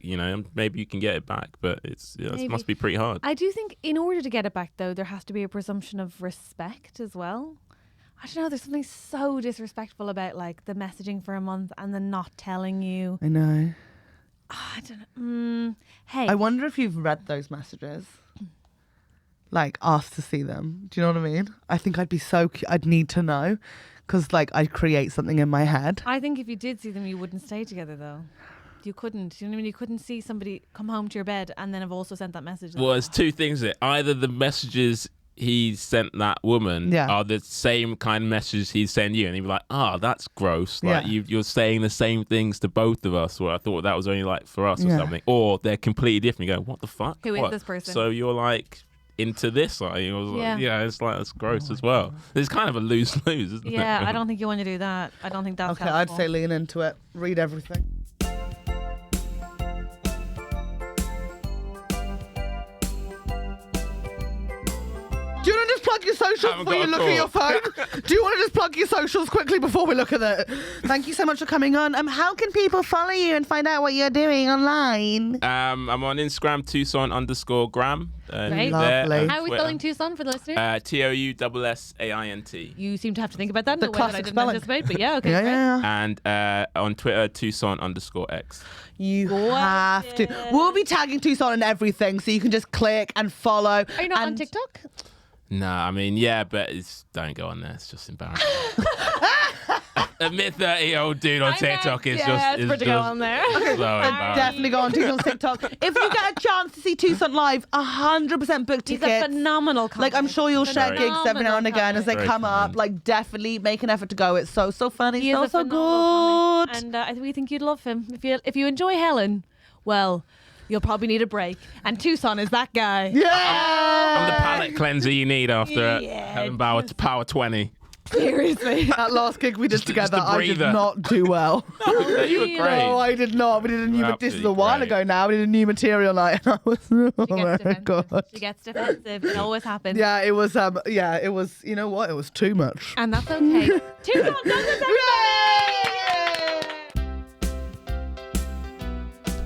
maybe you can get it back, but it must be pretty hard. I do think in order to get it back, though, there has to be a presumption of respect as well. I don't know, there's something so disrespectful about the messaging for a month and then not telling you. I know. I don't know. Hey. I wonder if you've read those messages. Asked to see them. Do you know what I mean? I think I'd be I'd need to know because I'd create something in my head. I think if you did see them, you wouldn't stay together, though. You couldn't. You know what I mean? You couldn't see somebody come home to your bed and then have also sent that message. Well, there's two things there. Either the messages he sent that woman are the same kind of messages he's sending you, and he'd be like, that's gross. You're saying the same things to both of us. Well, I thought that was only for us or something. Or they're completely different. You go, what the fuck? Who is this person? So you're into this? It's that's gross as well. It's kind of a lose-lose, isn't it? Yeah, I don't think you want to do that. I don't think that's Okay, helpful. I'd say lean into it. Read everything. Do you want to just plug your socials Haven't before you got look a at your phone? Do you want to just plug your socials quickly before we look at it? Thank you so much for coming on. How can people follow you and find out what you're doing online? I'm on Instagram, Toussaint_gram. Great. Lovely. How are we spelling Tucson for the listeners? TOUSSAINT. You seem to have to think about that in The a way that I classic didn't spelling. anticipate, but yeah, okay. Yeah, great. yeah. And on Twitter, Toussaint_X. You have to. We'll be tagging Tucson and everything, so you can just click and follow. Are you not on and TikTok? No, I mean, yeah, but don't go on there. It's just embarrassing. A mid-30-year-old dude on TikTok is just... it's pretty go on there. So embarrassing. Definitely go on Toussaint's TikTok. If you get a chance to see Toussaint live, 100% book He's tickets. a phenomenal comic. Like, I'm sure you'll share Very gigs every now and again as they Very come up. kind. Like, definitely make an effort to go. It's so funny, He is a so phenomenal good. comic. And we think you'd love him. If you enjoy Helen, well, you'll probably need a break. And Toussaint is that guy. Yeah! I'm the palate cleanser you need after Helen Bauer to Power 20. Seriously. That last gig we did together, a I did breather. not do well. You were great. No, I did not. We did a new. You're This is a absolutely while great. ago now. We did a new material night, and I was. Oh She my gets defensive. god. She gets defensive. It always happens. Yeah, it was. Yeah, it was. You know what? It was too much. And that's okay. Toussaint Douglass,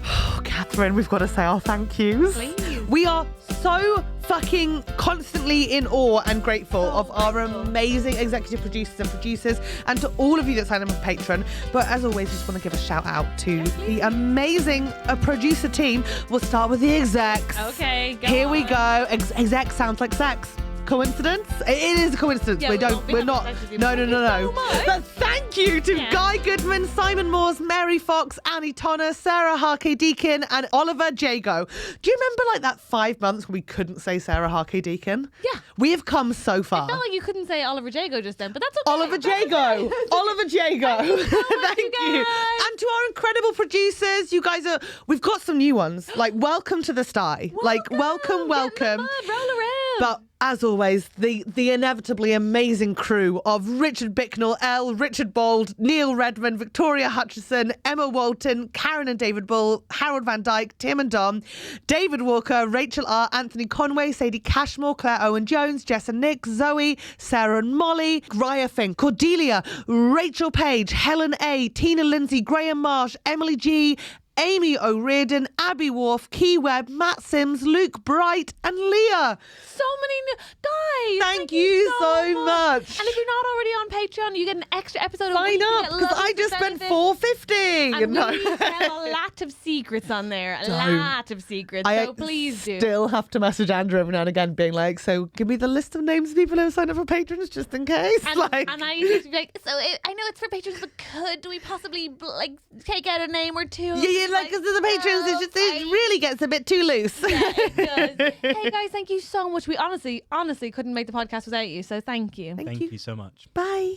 Oh, Catherine, we've got to say our thank yous. Please. We are so fucking constantly in awe and grateful of our amazing executive producers and to all of you that signed up on Patreon. But as always, we just want to give a shout out to the amazing producer team. We'll start with the execs. Okay, go Here we on. go. Exec sounds like sex. Coincidence? It is a coincidence. Yeah, We're not. No. Thank you so much. But thank you to Yeah. Guy Goodman, Simon Moores, Mary Fox, Annie Tonner, Sarah Jarque-Deakin, and Oliver Jago. Do you remember like that 5 months when we couldn't say Sarah Jarque-Deakin? Yeah. We have come so far. I felt like you couldn't say Oliver Jago just then, but that's okay. Oliver Jago. Oliver Jago. Thank you you. guys. And to our incredible producers, you guys we've got some new ones. Like, welcome to the sty. Like, welcome. Get in the mud, roll around. But as always, the inevitably amazing crew of Richard Bicknell, Elle, Richard Bold, Neil Redmond, Victoria Hutchison, Emma Walton, Karen and David Bull, Harald van Dijk, Tim and Dom, David Walker, Rachel R, Anthony Conway, Sadie Cashmore, Claire Owen-Jones, Jess and Nick, Zoe, Sarah and Molly, Raia Fink, Cordelia, Rachel Page, Helen A, Tina Lindsay, Graham Marsh, Emily G, Amy O'Riordan, Abby Wharf, Key Webb, Matt Sims, Luke Bright, and Leah. So many new guys. Thank you so much. And if you're not already on Patreon, you get an extra episode. Sign you up get because I loads just of spent benefits. $4.50. And No. we tell a lot of secrets on there. A Don't. lot of secrets. I So please do. still have to message Andrew every now and again, being like, "So give me the list of names of people who have signed up for patrons, just in case." And, like, and I used to be like, I know it's for patrons, but could we possibly like take out a name or two? yeah, like because of the patrons, it I- really gets a bit too loose. Yeah, it does. Hey guys, thank you so much. We honestly couldn't make the podcast without you. So thank you. Thank you so much. Bye.